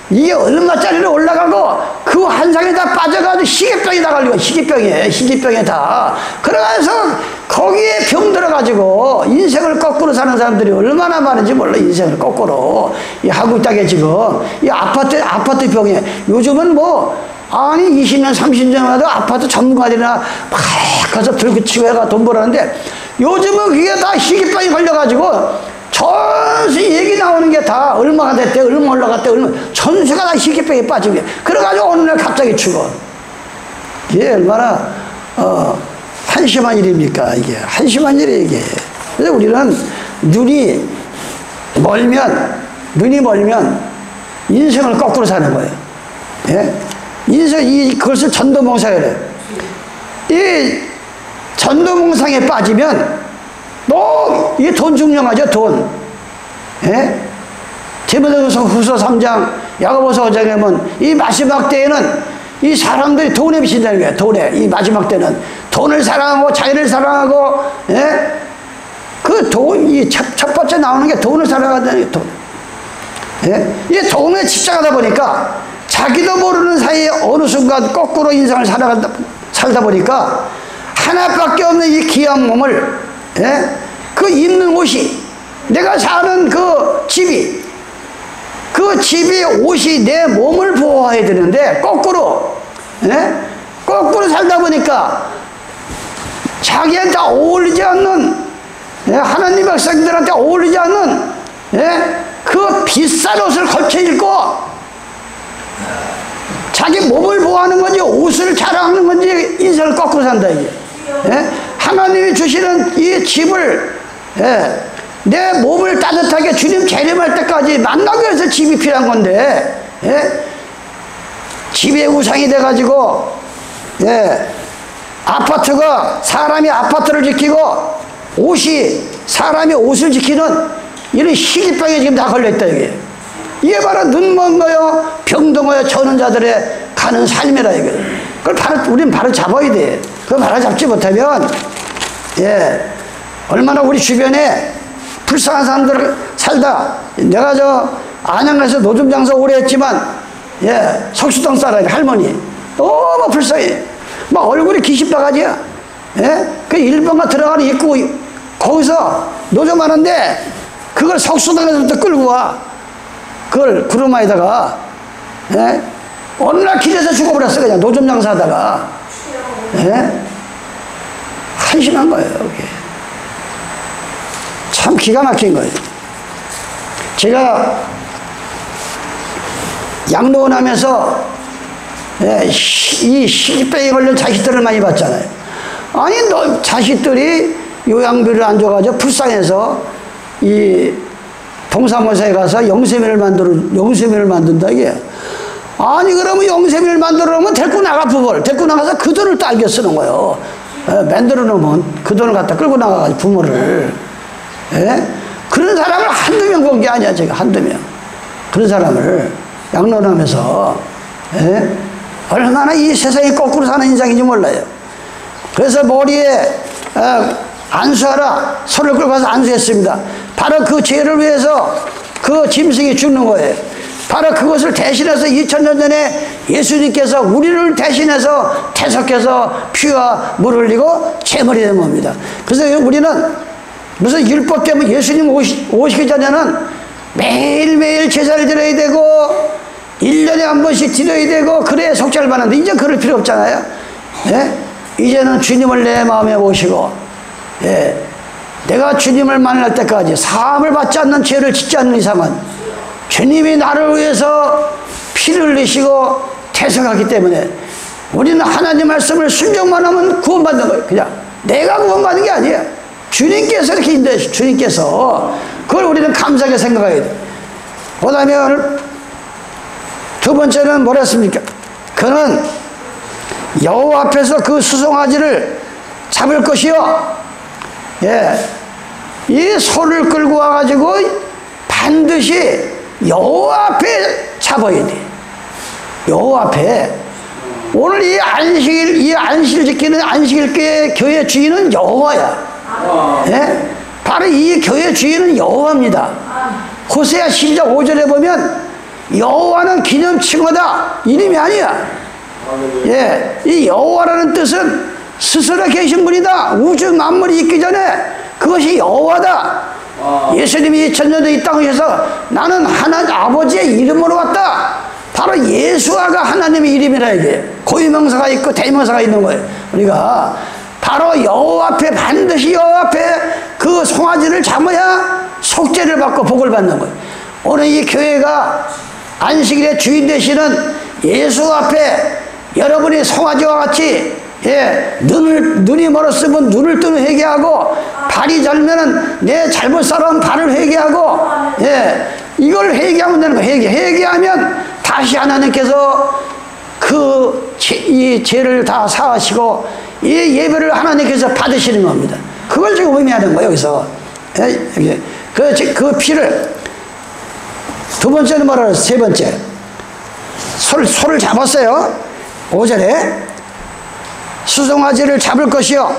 이게 얼마짜리로 올라가고 그 한상에 다 빠져가지고 희귀병이 다 걸리고, 희귀병이에요. 희귀병에 다. 그래서 거기에 병 들어가지고 인생을 거꾸로 사는 사람들이 얼마나 많은지 몰라. 인생을 거꾸로. 이 한국 땅에 지금 이 아파트 병에 요즘은 뭐 아니 20년 30년마다 아파트 전문가들이나 막 가서 들고 치고 해가 돈 벌었는데 요즘은 그게 다 희귀병이 걸려가지고 전수 얘기 나오는 게 다 얼마가 됐대, 얼마 올라갔대, 얼마, 전수가 다 희귀병에 빠진 게. 그래가지고 어느 날 갑자기 죽어. 이게 얼마나, 한심한 일입니까, 이게. 한심한 일이에요, 이게. 그래서 우리는 눈이 멀면 인생을 거꾸로 사는 거예요. 예? 그것을 전도몽상이래요. 이 전도몽상에 빠지면 이게 돈 중요하죠, 돈. 예? 디모데후서 3장, 야고보서 5장에 보면 이 마지막 때에는 이 사람들이 돈에 미친다는 거예요, 돈에. 이 마지막 때는 돈을 사랑하고 자기를 사랑하고, 예? 그 돈, 첫 번째 나오는 게 돈을 사랑한다는 게 돈. 예? 이 돈에 집착하다 보니까 자기도 모르는 사이에 어느 순간 거꾸로 인생을 살다 보니까 하나밖에 없는 이 귀한 몸을, 예? 그 입는 옷이, 내가 사는 그 집이 옷이 내 몸을 보호해야 되는데 거꾸로, 예? 거꾸로 살다 보니까 자기한테 어울리지 않는, 예? 하나님 백성들한테 어울리지 않는, 예? 그 비싼 옷을 걸쳐 입고 자기 몸을 보호하는 건지 옷을 자랑하는 건지 인생을 거꾸로 산다, 이게. 예? 하나님이 주시는 이 집을, 예, 내 몸을 따뜻하게 주님 재림할 때까지 만나기 위해서 집이 필요한 건데, 예? 집의 우상이 돼가지고, 예, 아파트가 사람이 아파트를 지키고 옷이 사람이 옷을 지키는 이런 희귀병에 지금 다 걸려있다, 이게. 이게 바로 눈먼 거요, 병든 거요, 저는 자들의 가는 삶이라, 이게. 그걸 우리는 바로 잡아야 돼. 그걸 바로 잡지 못하면, 예, 얼마나 우리 주변에 불쌍한 사람들 살다, 내가 안양에서 노점 장사 오래 했지만, 예, 석수동 사람이 할머니 너무 불쌍해. 막 얼굴이 기십바가지야. 예? 그 일본가 들어가는 입구 거기서 노점 하는데 그걸 석수동에서부터 끌고 와. 그걸 구루마에다가, 예? 어느 날 길에서 죽어버렸어, 그냥 노점 장사하다가. 예? 한심한 거예요, 이게. 참 기가 막힌 거예요. 제가 양로원 하면서, 예, 이 희귀병에 걸린 자식들을 많이 봤잖아요. 아니, 자식들이 요양비를 안 줘가지고 불쌍해서 이 동사무소에 가서 영세민을 만든다, 이게. 아니, 그러면 영세민을 만들어 놓으면 데리고 나가, 부모를. 데리고 나가서 그 돈을 딸겨 쓰는 거예요. 예, 만들어 놓으면 그 돈을 갖다 끌고 나가가지고 부모를. 예? 그런 사람을 한두 명 본 게 아니야, 제가. 한두 명. 그런 사람을 양론하면서, 예? 얼마나 이 세상이 거꾸로 사는 인상인지 몰라요. 그래서 머리에 안수하라, 소를 끌고 가서 안수했습니다. 바로 그 죄를 위해서 그 짐승이 죽는 거예요. 바로 그것을 대신해서 2000년 전에 예수님께서 우리를 대신해서 태석해서 피와 물을 흘리고 제물이 된 겁니다. 그래서 우리는 무슨 율법 때문에 예수님 오시기 전에는 매일매일 제사를 드려야 되고 1년에 한 번씩 드려야 되고 그래야 속죄를 받는데 이제 그럴 필요 없잖아요. 예? 이제는 주님을 내 마음에 모시고, 예, 내가 주님을 만날 때까지 사함을 받지 않는 죄를 짓지 않는 이상은 주님이 나를 위해서 피를 흘리시고 태생하기 때문에 우리는 하나님 말씀을 순종만 하면 구원받는 거예요. 그냥 내가 구원받는 게 아니에요. 주님께서 이렇게 인도해, 주님께서. 그걸 우리는 감사하게 생각해야 돼요. 그 다음에 오늘 두 번째는 뭐라 했습니까? 그는 여호와 앞에서 그 수송아지를 잡을 것이요, 예, 이 소를 끌고 와가지고 반드시 여호와 앞에 잡아야 돼. 여호와 앞에. 오늘 이 안식일 지키는 안식일 교회 주인은 여호와야. 예? 바로 이 교회 주인은 여호와입니다. 호세아 12장 5절에 보면 여호와는 기념칭호다, 이름이 아니야. 예, 이 여호와라는 뜻은 스스로 계신 분이다. 우주 만물이 있기 전에 그것이 여호와다. 예수님이 2000년에 이 땅에 오셔서 나는 하나님 아버지의 이름으로 왔다. 바로 예수아가 하나님의 이름이라 이게 고유명사가 있고 대명사가 있는 거예요. 우리가 바로 여호와 앞에, 반드시 여호와 앞에 그 송아지를 잡아야 속죄를 받고 복을 받는 거예요. 오늘 이 교회가 안식일의 주인 되시는 예수 앞에 여러분이 송아지와 같이, 예, 눈이 멀었으면 눈을 뜨는 회개하고, 발이 절면은 내 잘못 살아온 발을 회개하고, 예, 이걸 회개하면 되는 거예요. 회개하면 다시 하나님께서 이 죄를 다 사하시고 이 예배를 하나님께서 받으시는 겁니다. 그걸 지금 의미하는 거예요, 여기서. 예, 그 피를. 두 번째는 뭐라 그랬어요? 세 번째. 소를 잡았어요. 5절에 수송아지를 잡을 것이요,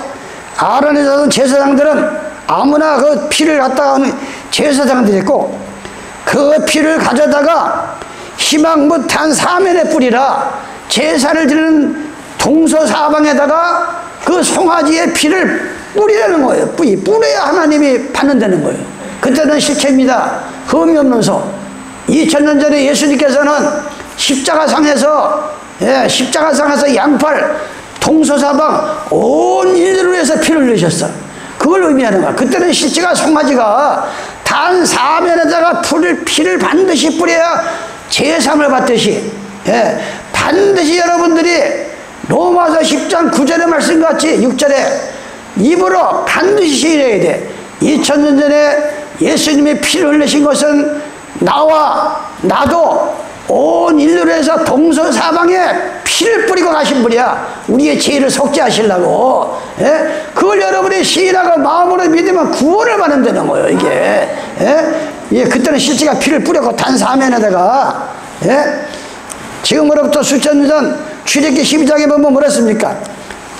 아론의 자손 제사장들은 아무나 그 피를 갖다가 하는 제사장들이 있고 그 피를 가져다가 희망문 단 사면에 뿌리라. 제사를 드리는 동서사방에다가 그 송아지의 피를 뿌리라는 거예요. 뿌려야 하나님이 받는다는 거예요. 그때는 실체입니다. 흠이 없는 소. 2000년 전에 예수님께서는 십자가상에서, 예, 십자가상에서 양팔 동서사방 온 인류를 위해서 피를 흘리셨어. 그걸 의미하는 거야. 그때는 실제가 송아지가 단 사면에다가 피를 반드시 뿌려야 제삼을 받듯이, 예, 반드시 여러분들이 로마서 10장 9절의 말씀같이 6절에 입으로 반드시 시인해야 돼. 2000년 전에 예수님이 피를 흘리신 것은 나와 나도 온 인류를 해서 동서사방에 피를 뿌리고 가신 분이야. 우리의 죄를 속죄하시려고. 예? 그걸 여러분이 시인하고 마음으로 믿으면 구원을 받는다는 거예요, 이게. 예? 예, 그때는 실제가 피를 뿌렸고 단사면에다가, 예? 지금으로부터 수천 년 전 출애굽기 12장에 보면 뭐랬습니까?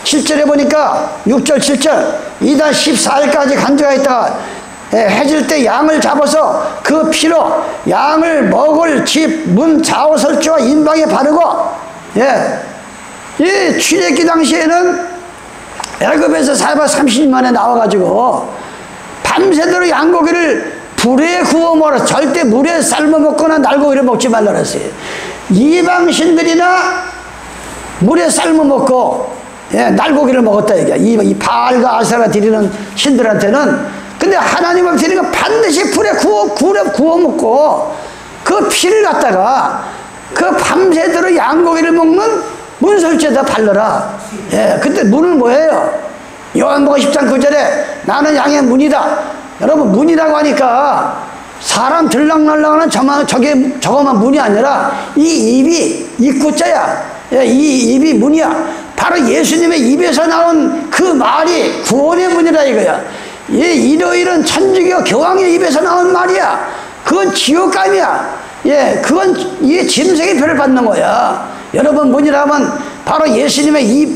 7절에 보니까 6절 7절 이달 14일까지 간주가 있다가, 예, 해질 때 양을 잡아서 그 피로 양을 먹을 집, 문, 좌우설주와 인방에 바르고, 예, 이 출애굽기 당시에는 애굽에서 430년 만에 나와가지고 밤새도록 양고기를 불에 구워 먹어라. 절대 물에 삶아 먹거나 날고기를 먹지 말라 그랬어요. 이방신들이나 물에 삶아 먹고, 예, 날고기를 먹었다 얘기야. 이 바알과 아세라 드리는 신들한테는. 근데 하나님을 드리는 건 반드시 불에 구워 먹고 그 피를 갖다가 그 밤새도록 양고기를 먹는 문설주에다 발라라. 예, 그때 문은 뭐예요? 요한복음 10장 9절에 나는 양의 문이다. 여러분, 문이라고 하니까 사람 들락날락하는 저거만 문이 아니라 이 입이 입구자야. 예, 이 입이 문이야. 바로 예수님의 입에서 나온 그 말이 구원의 문이라 이거야. 이 일요일은 천주교 교황의 입에서 나온 말이야. 그건 지옥감이야. 예, 그건 이 짐승의 표를 받는 거야. 여러분 문이라면 바로 예수님의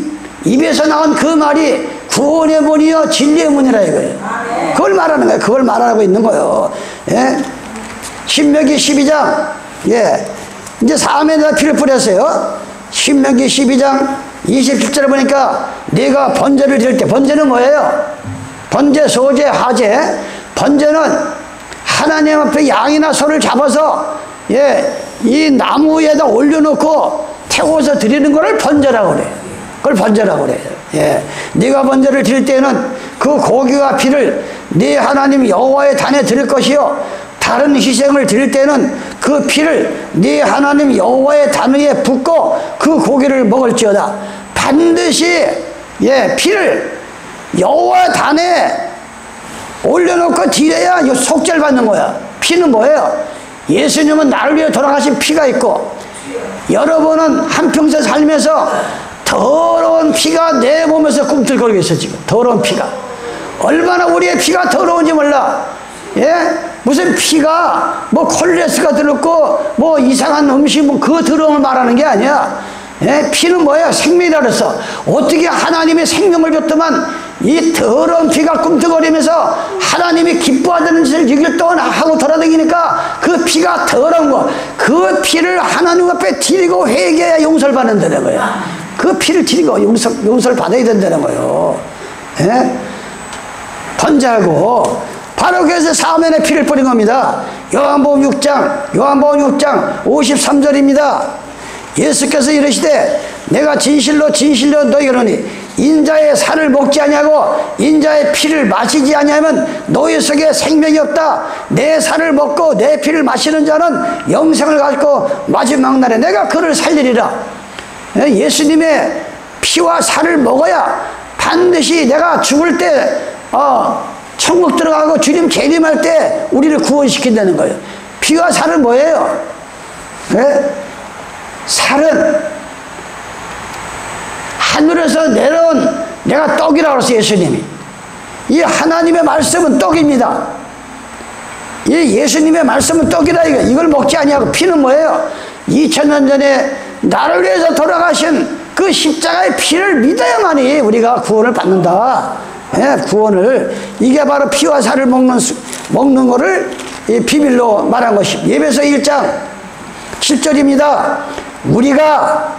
입에서 나온 그 말이 구원의 문이요 진리의 문이라 이거예요. 그걸 말하는 거예요. 그걸 말하고 있는 거예요. 예? 신명기 12장, 예, 이제 사암에다 피를 뿌렸어요. 신명기 12장 27절에 보니까 네가 번제를 드릴 때, 번제는 뭐예요? 번제, 소제, 하제. 번제는 하나님 앞에 양이나 소를 잡아서, 예, 이 나무 위에다 올려놓고 태워서 드리는 거를 번제라고 그래요. 그걸 번제라고 그래요. 예, 네가 번제를 드릴 때는 그 고기와 피를 네 하나님 여호와의 단에 드릴 것이요, 다른 희생을 드릴 때는 그 피를 네 하나님 여호와의 단 위에 붓고 그 고기를 먹을지어다. 반드시, 예, 피를 여호와 단에 올려놓고 드려야 속죄를 받는 거야. 피는 뭐예요? 예수님은 나를 위해 돌아가신 피가 있고, 여러분은 한평생 살면서 더러운 피가 내 몸에서 꿈틀거리고 있어. 지금 더러운 피가 얼마나 우리의 피가 더러운지 몰라. 예? 무슨 피가 뭐 콜레스가 들었고 뭐 이상한 음식 뭐 그 더러움을 말하는 게 아니야. 예? 피는 뭐예요? 생명이라 그랬어. 어떻게 하나님이 생명을 줬더만 이 더러운 피가 꿈틀거리면서 하나님이 기뻐하는 짓을 6일 동안 하고 돌아다니니까 그 피가 더러운 거, 그 피를 하나님 앞에 드리고 회개해야 용서를 받는다는 거야. 그 피를 드리고 용서를 받아야 된다는 거예요. 예? 번제하고 바로 그래서 사면에 피를 뿌린 겁니다. 요한복음 6장 53절입니다. 예수께서 이르시되 내가 진실로 진실로 너희에게 이르노니 인자의 살을 먹지 아니하고 인자의 피를 마시지 아니하면 너희 속에 생명이 없다. 내 살을 먹고 내 피를 마시는 자는 영생을 갖고 마지막 날에 내가 그를 살리리라. 예수님의 피와 살을 먹어야 반드시 내가 죽을 때 천국 들어가고 주님 재림할 때 우리를 구원시킨다는 거예요. 피와 살은 뭐예요? 네? 살은 하늘에서 내려온 내가 떡이라고 그랬어요. 예수님이. 이 하나님의 말씀은 떡입니다. 이 예수님의 말씀은 떡이다. 이걸 먹지 아니하고 피는 뭐예요? 2000년 전에 나를 위해서 돌아가신 그 십자가의 피를 믿어야만이 우리가 구원을 받는다. 예, 구원을. 이게 바로 피와 살을 먹는 거를 비밀로 말한 것입니다. 예배서 1장 7절입니다. 우리가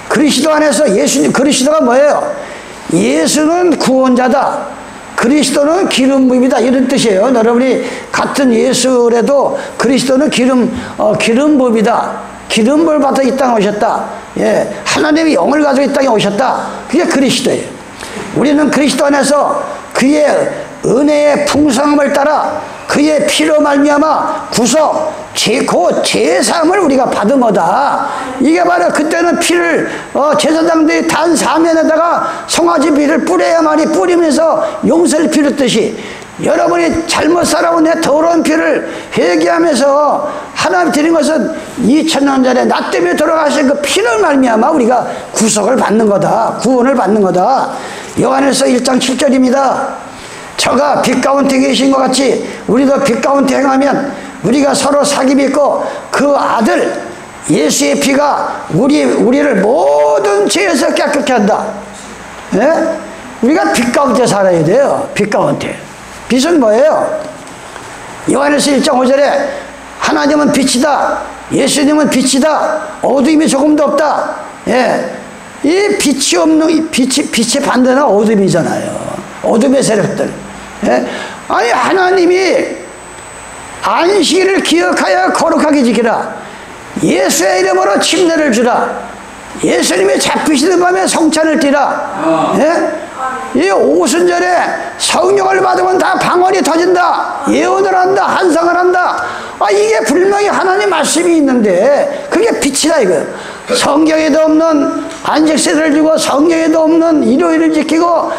그리스도 안에서 예수님, 그리스도가 뭐예요? 예수는 구원자다. 그리스도는 기름 부음이다. 이런 뜻이에요. 여러분이 같은 예수라도 그리스도는 기름 부음이다. 기름을 받아 이 땅에 오셨다. 예, 하나님이 영을 가지고 이 땅에 오셨다. 그게 그리스도예요. 우리는 그리스도 안에서 그의 은혜의 풍성함을 따라 그의 피로 말미암아 구속, 곧 제사함을 우리가 받은 거다. 이게 바로 그때는 피를 제사장들이 단 사면에다가 송아지 피를 뿌려야만이 뿌리면서 용서를 빌었듯이 여러분이 잘못 살아온 내 더러운 피를 회개하면서 하나님 드린 것은 2000년 전에 나 때문에 돌아가신 그 피를 말미암아 우리가 구속을 받는 거다. 구원을 받는 거다. 요한일서 1장 7절입니다. 저가 빛 가운데 계신 것 같이 우리도 빛 가운데 행하면 우리가 서로 사귐이 있고 그 아들 예수의 피가 우리를 모든 죄에서 깨끗게 한다. 예? 우리가 빛 가운데 살아야 돼요. 빛 가운데. 빛은 뭐예요? 요한일서 1장 5절에 하나님은 빛이다. 예수님은 빛이다. 어둠이 조금도 없다. 예. 이 빛이 없는, 빛의 반대는 어둠이잖아요. 어둠의 세력들. 예? 아니, 하나님이 안식일을 기억하여 거룩하게 지키라. 예수의 이름으로 침례를 주라. 예수님이 잡히시는 밤에 성찬을 띠라. 예? 이 오순절에 성령을 받으면 다 방언이 터진다. 예언을 한다. 환상을 한다. 이게 분명히 하나님 말씀이 있는데 그게 빛이다 이거예요. 성경에도 없는 안식일을 주고 성경에도 없는 일요일을 지키고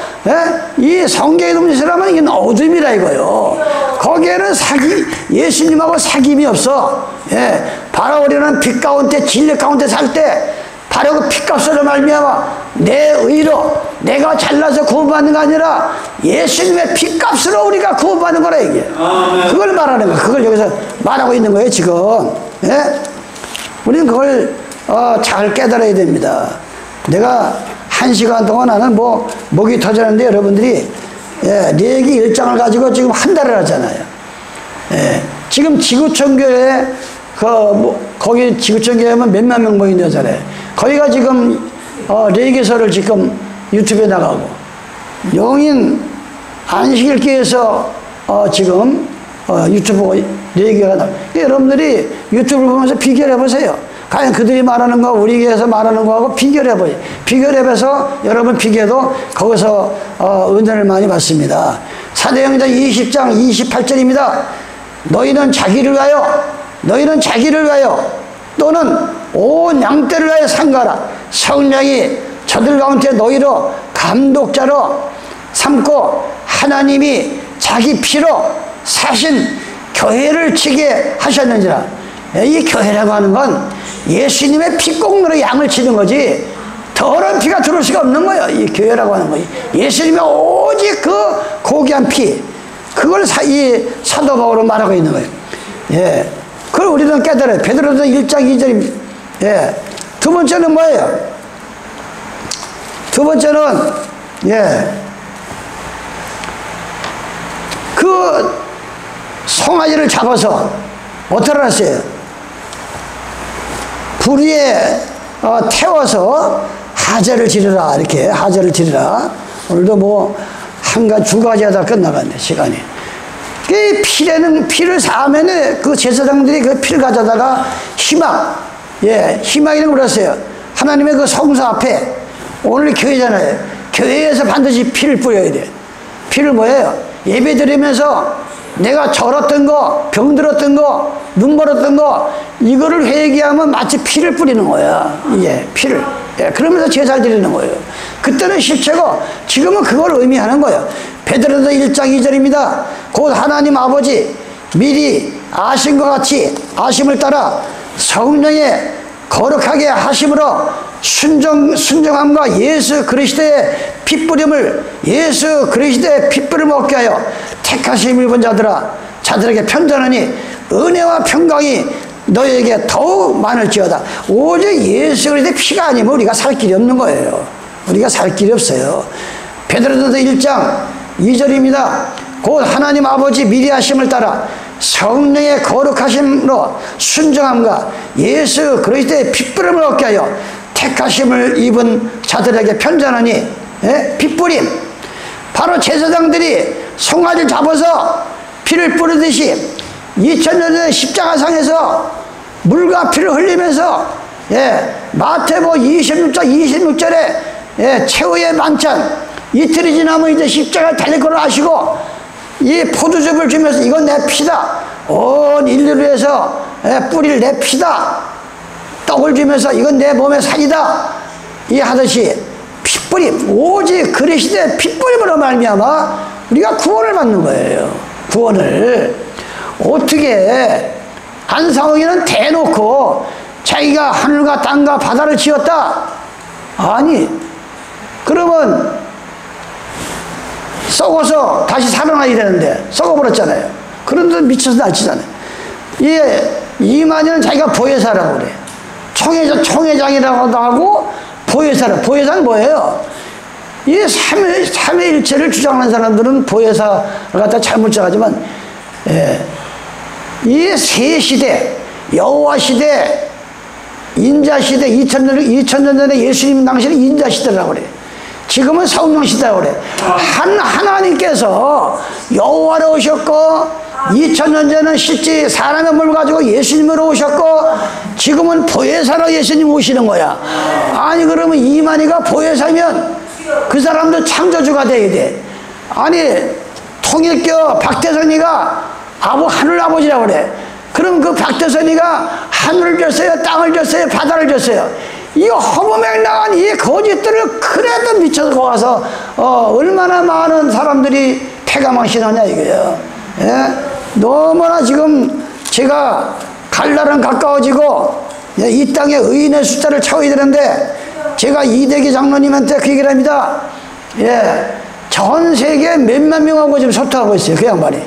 이 성경에도 없는 사람은 이게 어둠이라 이거예요. 거기에는 예수님하고 사귐이 없어. 바로 우리는 빛 가운데 진리 가운데 살 때 바로 그 피값으로 말미암아 내 의로 내가 잘나서 구원받는 게 아니라 예수님의 피값으로 우리가 구원받는 거라 이게. 그걸 말하는 거야. 그걸 여기서 말하고 있는 거예요 지금. 예? 우리는 그걸 잘 깨달아야 됩니다. 내가 1시간 동안 나는 뭐 목이 터졌는데 여러분들이 레위기 1장을 가지고 지금 한 달을 하잖아요. 예. 지금 지구촌교회 거기 지구촌교회면 몇만 명 모인다잖아요. 거기가 지금 레위기서를 지금 유튜브에 나가고 용인 안식일교회에서 지금 유튜브 레위기가 나가고 여러분들이 유튜브를 보면서 비교를 해보세요. 과연 그들이 말하는 거 우리 교회에서 말하는 거하고 비교를 해보세요. 비교를 해봐서 여러분 비교도 거기서 은혜를 많이 받습니다. 사도행전 20장 28절입니다. 너희는 자기를 위하여 또는 온 양떼를 위하여 상가라. 성령이 저들 가운데 너희로 감독자로 삼고 하나님이 자기 피로 사신 교회를 치게 하셨는지라. 이 교회라고 하는 건 예수님의 피공로로 양을 치는 거지 더러운 피가 들어올 수가 없는 거예요. 이 교회라고 하는 거예요. 예수님의 오직 그 고귀한 피, 그걸 이 사도 바울은 말하고 있는 거예요. 예. 그걸 우리는 깨달아요. 베드로전서 1장 2절입니다. 예. 두 번째는 뭐예요? 두 번째는, 그 송아지를 잡아서 어떻게 하셨어요? 불 위에 태워서 하제를 지르라. 이렇게 하제를 지르라. 오늘도 뭐 두 가지 하다 끝나갔네 시간이. 그 피를 사면은 그 제사장들이 그 피를 가져다가 희망이라고 그랬어요. 하나님의 그 성소 앞에 오늘 교회잖아요. 교회에서 반드시 피를 뿌려야 돼. 피를 뭐예요? 예배 드리면서 내가 절었던 거, 병들었던 거, 눈 멀었던 거, 이거를 회개하면 마치 피를 뿌리는 거야. 피를. 그러면서 제사를 드리는 거예요. 그때는 실체고, 지금은 그걸 의미하는 거예요. 베드로전서 1장 2절입니다. 곧 하나님 아버지 미리 아신 것 같이 아심을 따라 성령의 거룩하게 하심으로 순정함과 예수 그리스도의 핏부림을 얻게 하여 택하심 입은 자들에게 편전하니 은혜와 평강이 너희에게 더욱 많을지어다. 오직 예수 그리스도의 피가 아니면 우리가 살 길이 없는 거예요. 우리가 살 길이 없어요. 베드로전서 1장 2절입니다. 곧 하나님 아버지 미리 하심을 따라 성령의 거룩하심으로 순정함과 예수 그리스도의 핏부림을 얻게 하여 택하심을 입은 자들에게 편전하니, 핏부림. 바로 제사장들이 송아지를 잡아서 피를 뿌리듯이 2000년 전에 십자가상에서 물과 피를 흘리면서 마태복음 26절에 최후의 만찬, 이틀이 지나면 이제 십자가를 달릴 걸 아시고 이 포도즙을 주면서 이건 내 피다, 온 인류를 위해서 뿌릴 내 피다, 떡을 주면서 이건 내 몸의 살이다, 이 하듯이 핏뿌림, 오직 그리스도의 핏뿌림으로 말미암아 우리가 구원을 받는 거예요. 구원을. 어떻게 안상홍이는 대놓고 자기가 하늘과 땅과 바다를 지었다? 아니, 그러면 썩어서 다시 살아나야 되는데 썩어버렸잖아요. 그런데 미쳐서 날치잖아요. 이만희는 자기가 보혜사라고 그래요. 총회장이라고도 하고 보혜사라. 보혜사는 뭐예요? 이 삼위일체를 주장하는 사람들은 보혜사를 갖다 잘못 정하지만, 이 세 시대, 여호와 시대, 인자 시대, 2000년 전에 예수님 당시는 인자 시대라고 그래요. 지금은 성령 시대라고 그래요. 하나님께서 여호와로 오셨고, 2000년 전에는 실제 사람의 몸을 가지고 예수님으로 오셨고, 지금은 보혜사로 예수님 오시는 거야. 아니, 그러면 이만희가 보혜사면 그 사람도 창조주가 돼야 돼. 아니, 통일교 박태선이가 하늘 아버지라고 그래. 그럼 그 박태선이가 하늘을 줬어요, 땅을 줬어요, 바다를 줬어요. 이 허무맹랑한 이 거짓들을 그래도 미쳐서 가서 얼마나 많은 사람들이 폐가망신하냐 이거예요. 너무나 지금 제가 갈 날은 가까워지고 이 땅에 의인의 숫자를 채워야 되는데, 제가 이대기 장로님한테 그 얘기를 합니다. 전 세계 몇만 명하고 지금 소통하고 있어요, 그 양반이.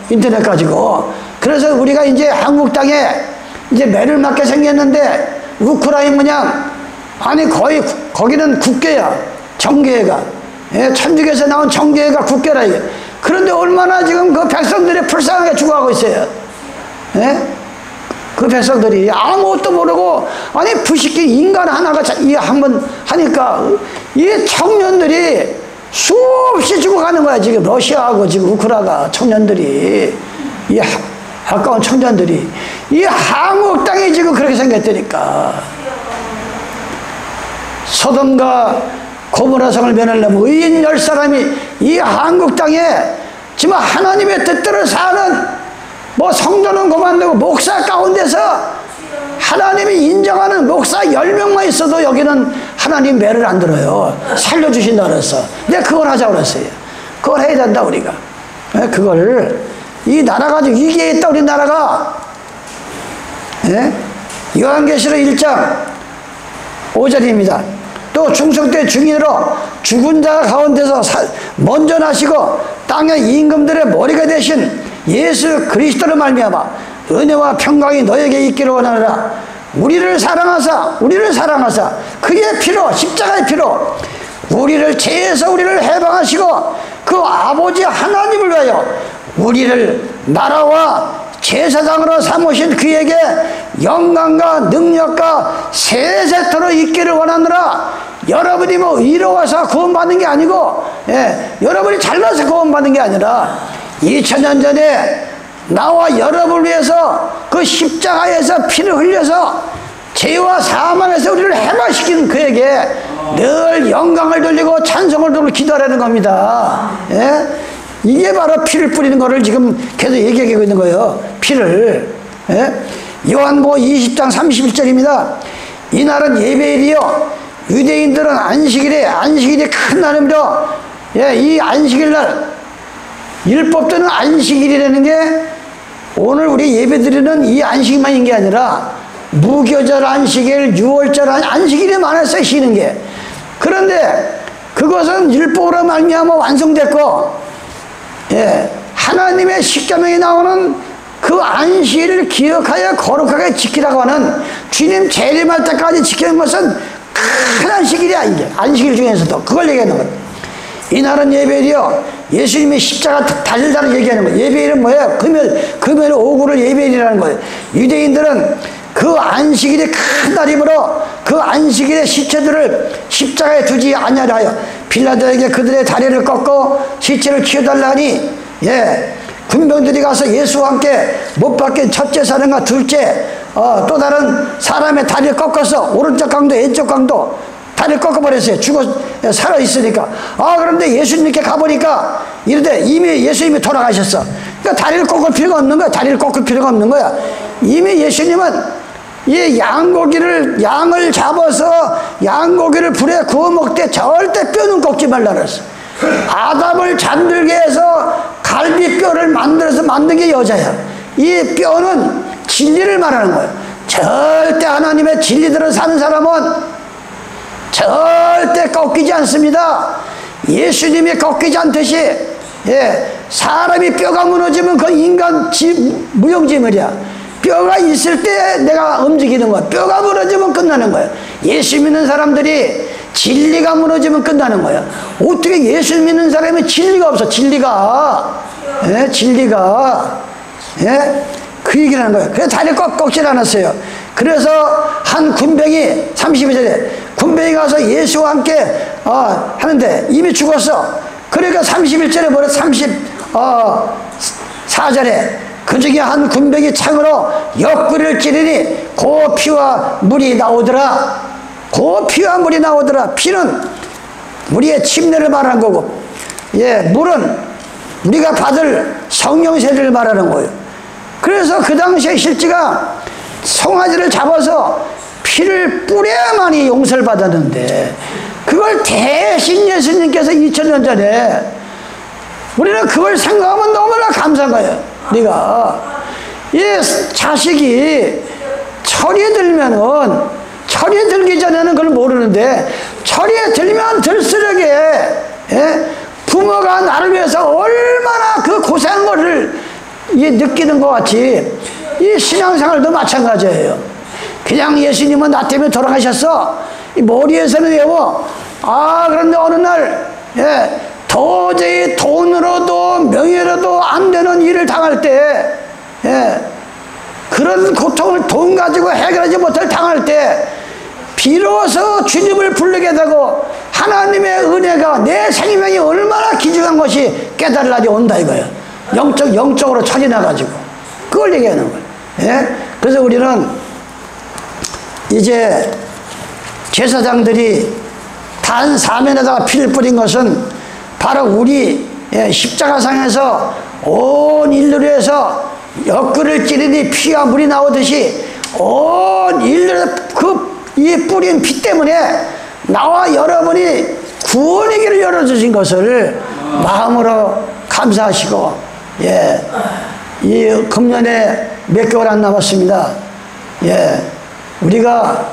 인터넷 가지고. 그래서 우리가 이제 한국 땅에 이제 매를 맞게 생겼는데, 우크라이나 모양, 아니, 거의, 거기는 국교야, 정교회가. 천주교에서 나온 정교회가 국교라, 이게. 그런데 얼마나 지금 그 백성들이 불쌍하게 죽어가고 있어요. 그 백성들이 아무것도 모르고, 아니, 부식기 인간 하나가 이 한번 하니까, 이 청년들이 수없이 죽어가는 거야, 지금. 러시아하고 지금 우크라이나 청년들이. 이 아까운 청년들이. 이 한국 땅이 지금 그렇게 생겼다니까. 소돔과 고모라 성을 면하려면 의인 10사람이 이 한국 땅에 지금 하나님의 뜻대로 사는, 뭐 성도는 그만두고 목사 가운데서 하나님이 인정하는 목사 10명만 있어도 여기는 하나님 매를 안 들어요. 살려주신다 그랬어. 내가 그걸 하자고 그랬어요. 그걸 해야 된다, 우리가. 그걸, 이 나라가 아주 위기에 있다, 우리나라가. 요한계시록 1장 5절입니다. 또 중성 때 중인으로 죽은 자 가운데서 먼저 나시고 땅의 임금들의 머리가 되신 예수 그리스도로 말미암아 은혜와 평강이 너에게 있기를 원하노라. 우리를 사랑하사 그의 피로, 십자가의 피로 우리를 죄에서 우리를 해방하시고 그 아버지 하나님을 위하여 우리를 나라와 제사장으로 삼으신 그에게 영광과 능력과 세세토록 있기를 원하노라. 여러분이 뭐 의로워서 구원받는 게 아니고, 여러분이 잘나서 구원받는 게 아니라 2000년 전에 나와 여러분을 위해서 그 십자가에서 피를 흘려서 죄와 사망에서 우리를 해방시키는 그에게 늘 영광을 돌리고 찬송을 돌리고 기도하라는 겁니다. 이게 바로 피를 뿌리는 거를 지금 계속 얘기하고 있는 거예요. 피를. 요한복음 20장 31절입니다. 이날은 예배일이요 유대인들은 안식일이 큰 날이므로, 이 안식일날 율법대로는 안식일이라는 게 오늘 우리 예배드리는 이 안식만인 게 아니라 무교절 안식일, 유월절 안식일이 많았어요, 쉬는 게. 그런데 그것은 율법으로 말미암아 완성됐고, 하나님의 십계명에 나오는 그 안식일을 기억하여 거룩하게 지키라고 하는 주님 재림할 때까지 지키는 것은 큰 안식일이야, 이게. 안식일 중에서도 그걸 얘기하는 거예요. 이날은 예배일이요 예수님이 십자가 달리다를 얘기하는 거예요. 예배일은 뭐예요? 금요일 오후를 예배일이라는 거예요. 유대인들은 그 안식일이 큰 날이므로 그 안식일의 시체들을 십자가에 두지 아니하려 하여 빌라도에게 그들의 다리를 꺾고 시체를 치워달라 하니, 군병들이 가서 예수와 함께 못 박힌 첫째 사람과 둘째, 또 다른 사람의 다리를 꺾어서 오른쪽 강도 왼쪽 강도 다리를 꺾어버렸어요. 살아있으니까. 그런데 예수님께 가보니까 이런데 이미 예수님이 돌아가셨어. 그러니까 다리를 꺾을 필요가 없는 거야. 다리를 꺾을 필요가 없는 거야. 이미 예수님은 이 양을 잡아서 양고기를 불에 구워 먹되 절대 뼈는 꺾지 말라 그랬어. 아담을 잠들게 해서 갈비뼈를 만든 게 여자야. 이 뼈는 진리를 말하는 거예요. 절대 하나님의 진리대로 사는 사람은 절대 꺾이지 않습니다. 예수님이 꺾이지 않듯이, 사람이 뼈가 무너지면 그 인간 무용지물이야. 뼈가 있을 때 내가 움직이는 거야. 뼈가 무너지면 끝나는 거야. 예수 믿는 사람들이 진리가 무너지면 끝나는 거야. 어떻게 예수 믿는 사람이 진리가 없어? 진리가. 그 얘기를 하는 거예요. 그래서 다리를 꺾질 않았어요. 그래서 한 군병이 32절에 군병이 가서 예수와 함께 하는데 이미 죽었어. 그러니까 31절에 뭐래? 34절에 그 중에 한 군병이 창으로 옆구리를 찌르니 그 피와 물이 나오더라. 그 피와 물이 나오더라. 피는 우리의 침례를 말하는 거고, 물은 우리가 받을 성령 세례를 말하는 거예요. 그래서 그 당시에 실제가 송아지를 잡아서 피를 뿌려야만이 용서를 받았는데, 그걸 대신 예수님께서 2000년 전에, 우리는 그걸 생각하면 너무나 감사한 거예요. 우리가 이 자식이 철이 들면은, 철이 들기 전에는 그걸 모르는데 철이 들면 들수록에, 예? 부모가 나를 위해서 얼마나 그 고생을 느끼는 것 같이 이 신앙생활도 마찬가지예요. 그냥 예수님은 나 때문에 돌아가셨어, 이 머리에서는 외워. 그런데 어느 날, 예, 도저히 돈으로도 명예로도 안 되는 일을 당할 때, 예, 그런 고통을 돈 가지고 해결하지 못할 당할 때 비로소 주님을 부르게 되고 하나님의 은혜가 내 생명이 얼마나 귀중한 것이 깨달을 날이 온다 이거예요. 영적으로 철이 나가지고 그걸 얘기하는 거예요. 예? 그래서 우리는 이제 제사장들이 단 사면에다가 피를 뿌린 것은 바로 우리, 예, 십자가상에서 온 인류를 위해서 옆구리를 찌르니 피와 물이 나오듯이 온 인류를 이 뿌린 피 때문에 나와 여러분이 구원의 길을 열어주신 것을 마음으로 감사하시고, 예, 이 금년에 몇 개월 안 남았습니다. 예, 우리가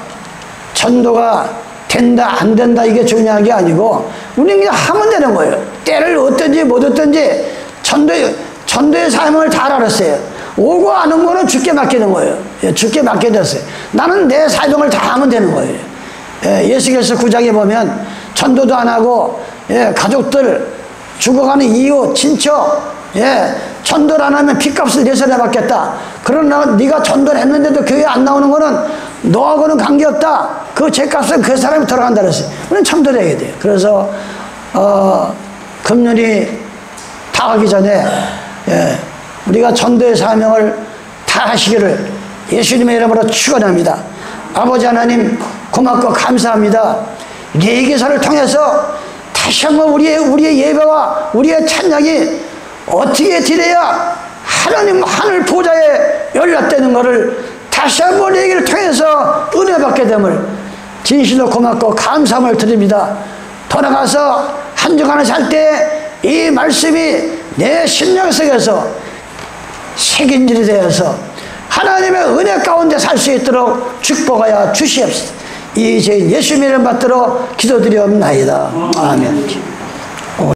전도가 된다 안 된다 이게 중요한 게 아니고 우리는 그냥 하면 되는 거예요. 때를 얻든지 못 얻든지 전도의 사명을 다 알았어요. 오고 안 온 거는 주께 맡기는 거예요. 예, 주께 맡겨졌어요. 나는 내 사명을 다 하면 되는 거예요. 예, 예수께서 9장에 보면 전도도 안 하고, 예, 가족들, 죽어가는 이웃, 친척, 예, 전도를 안 하면 핏값을 내서내 받겠다. 그러나 네가 전도를 했는데도 교회 안 나오는 거는 너하고는 관계없다. 그 죄값은 그 사람이 돌아간다 그랬어요. 우리는 전도를 해야 돼요. 그래서 금년이 다 가기 전에, 예, 우리가 전도의 사명을 다 하시기를 예수님의 이름으로 축원합니다. 아버지 하나님 고맙고 감사합니다. 레위기서를 통해서 다시 한번 우리의 예배와 우리의 찬양이 어떻게 드려야 하나님 하늘 보좌에 열렸다는 것을 다시 한번 레위기를 통해서 은혜 받게 됨을 진실로 고맙고 감사함을 드립니다. 돌아가서 한 주간을 살 때 이 말씀이 내 심령 속에서 새긴질이 되어서 하나님의 은혜 가운데 살 수 있도록 축복하여 주시옵소서. 이 죄인 예수님의 이름 받들어 기도드리옵나이다. 아멘.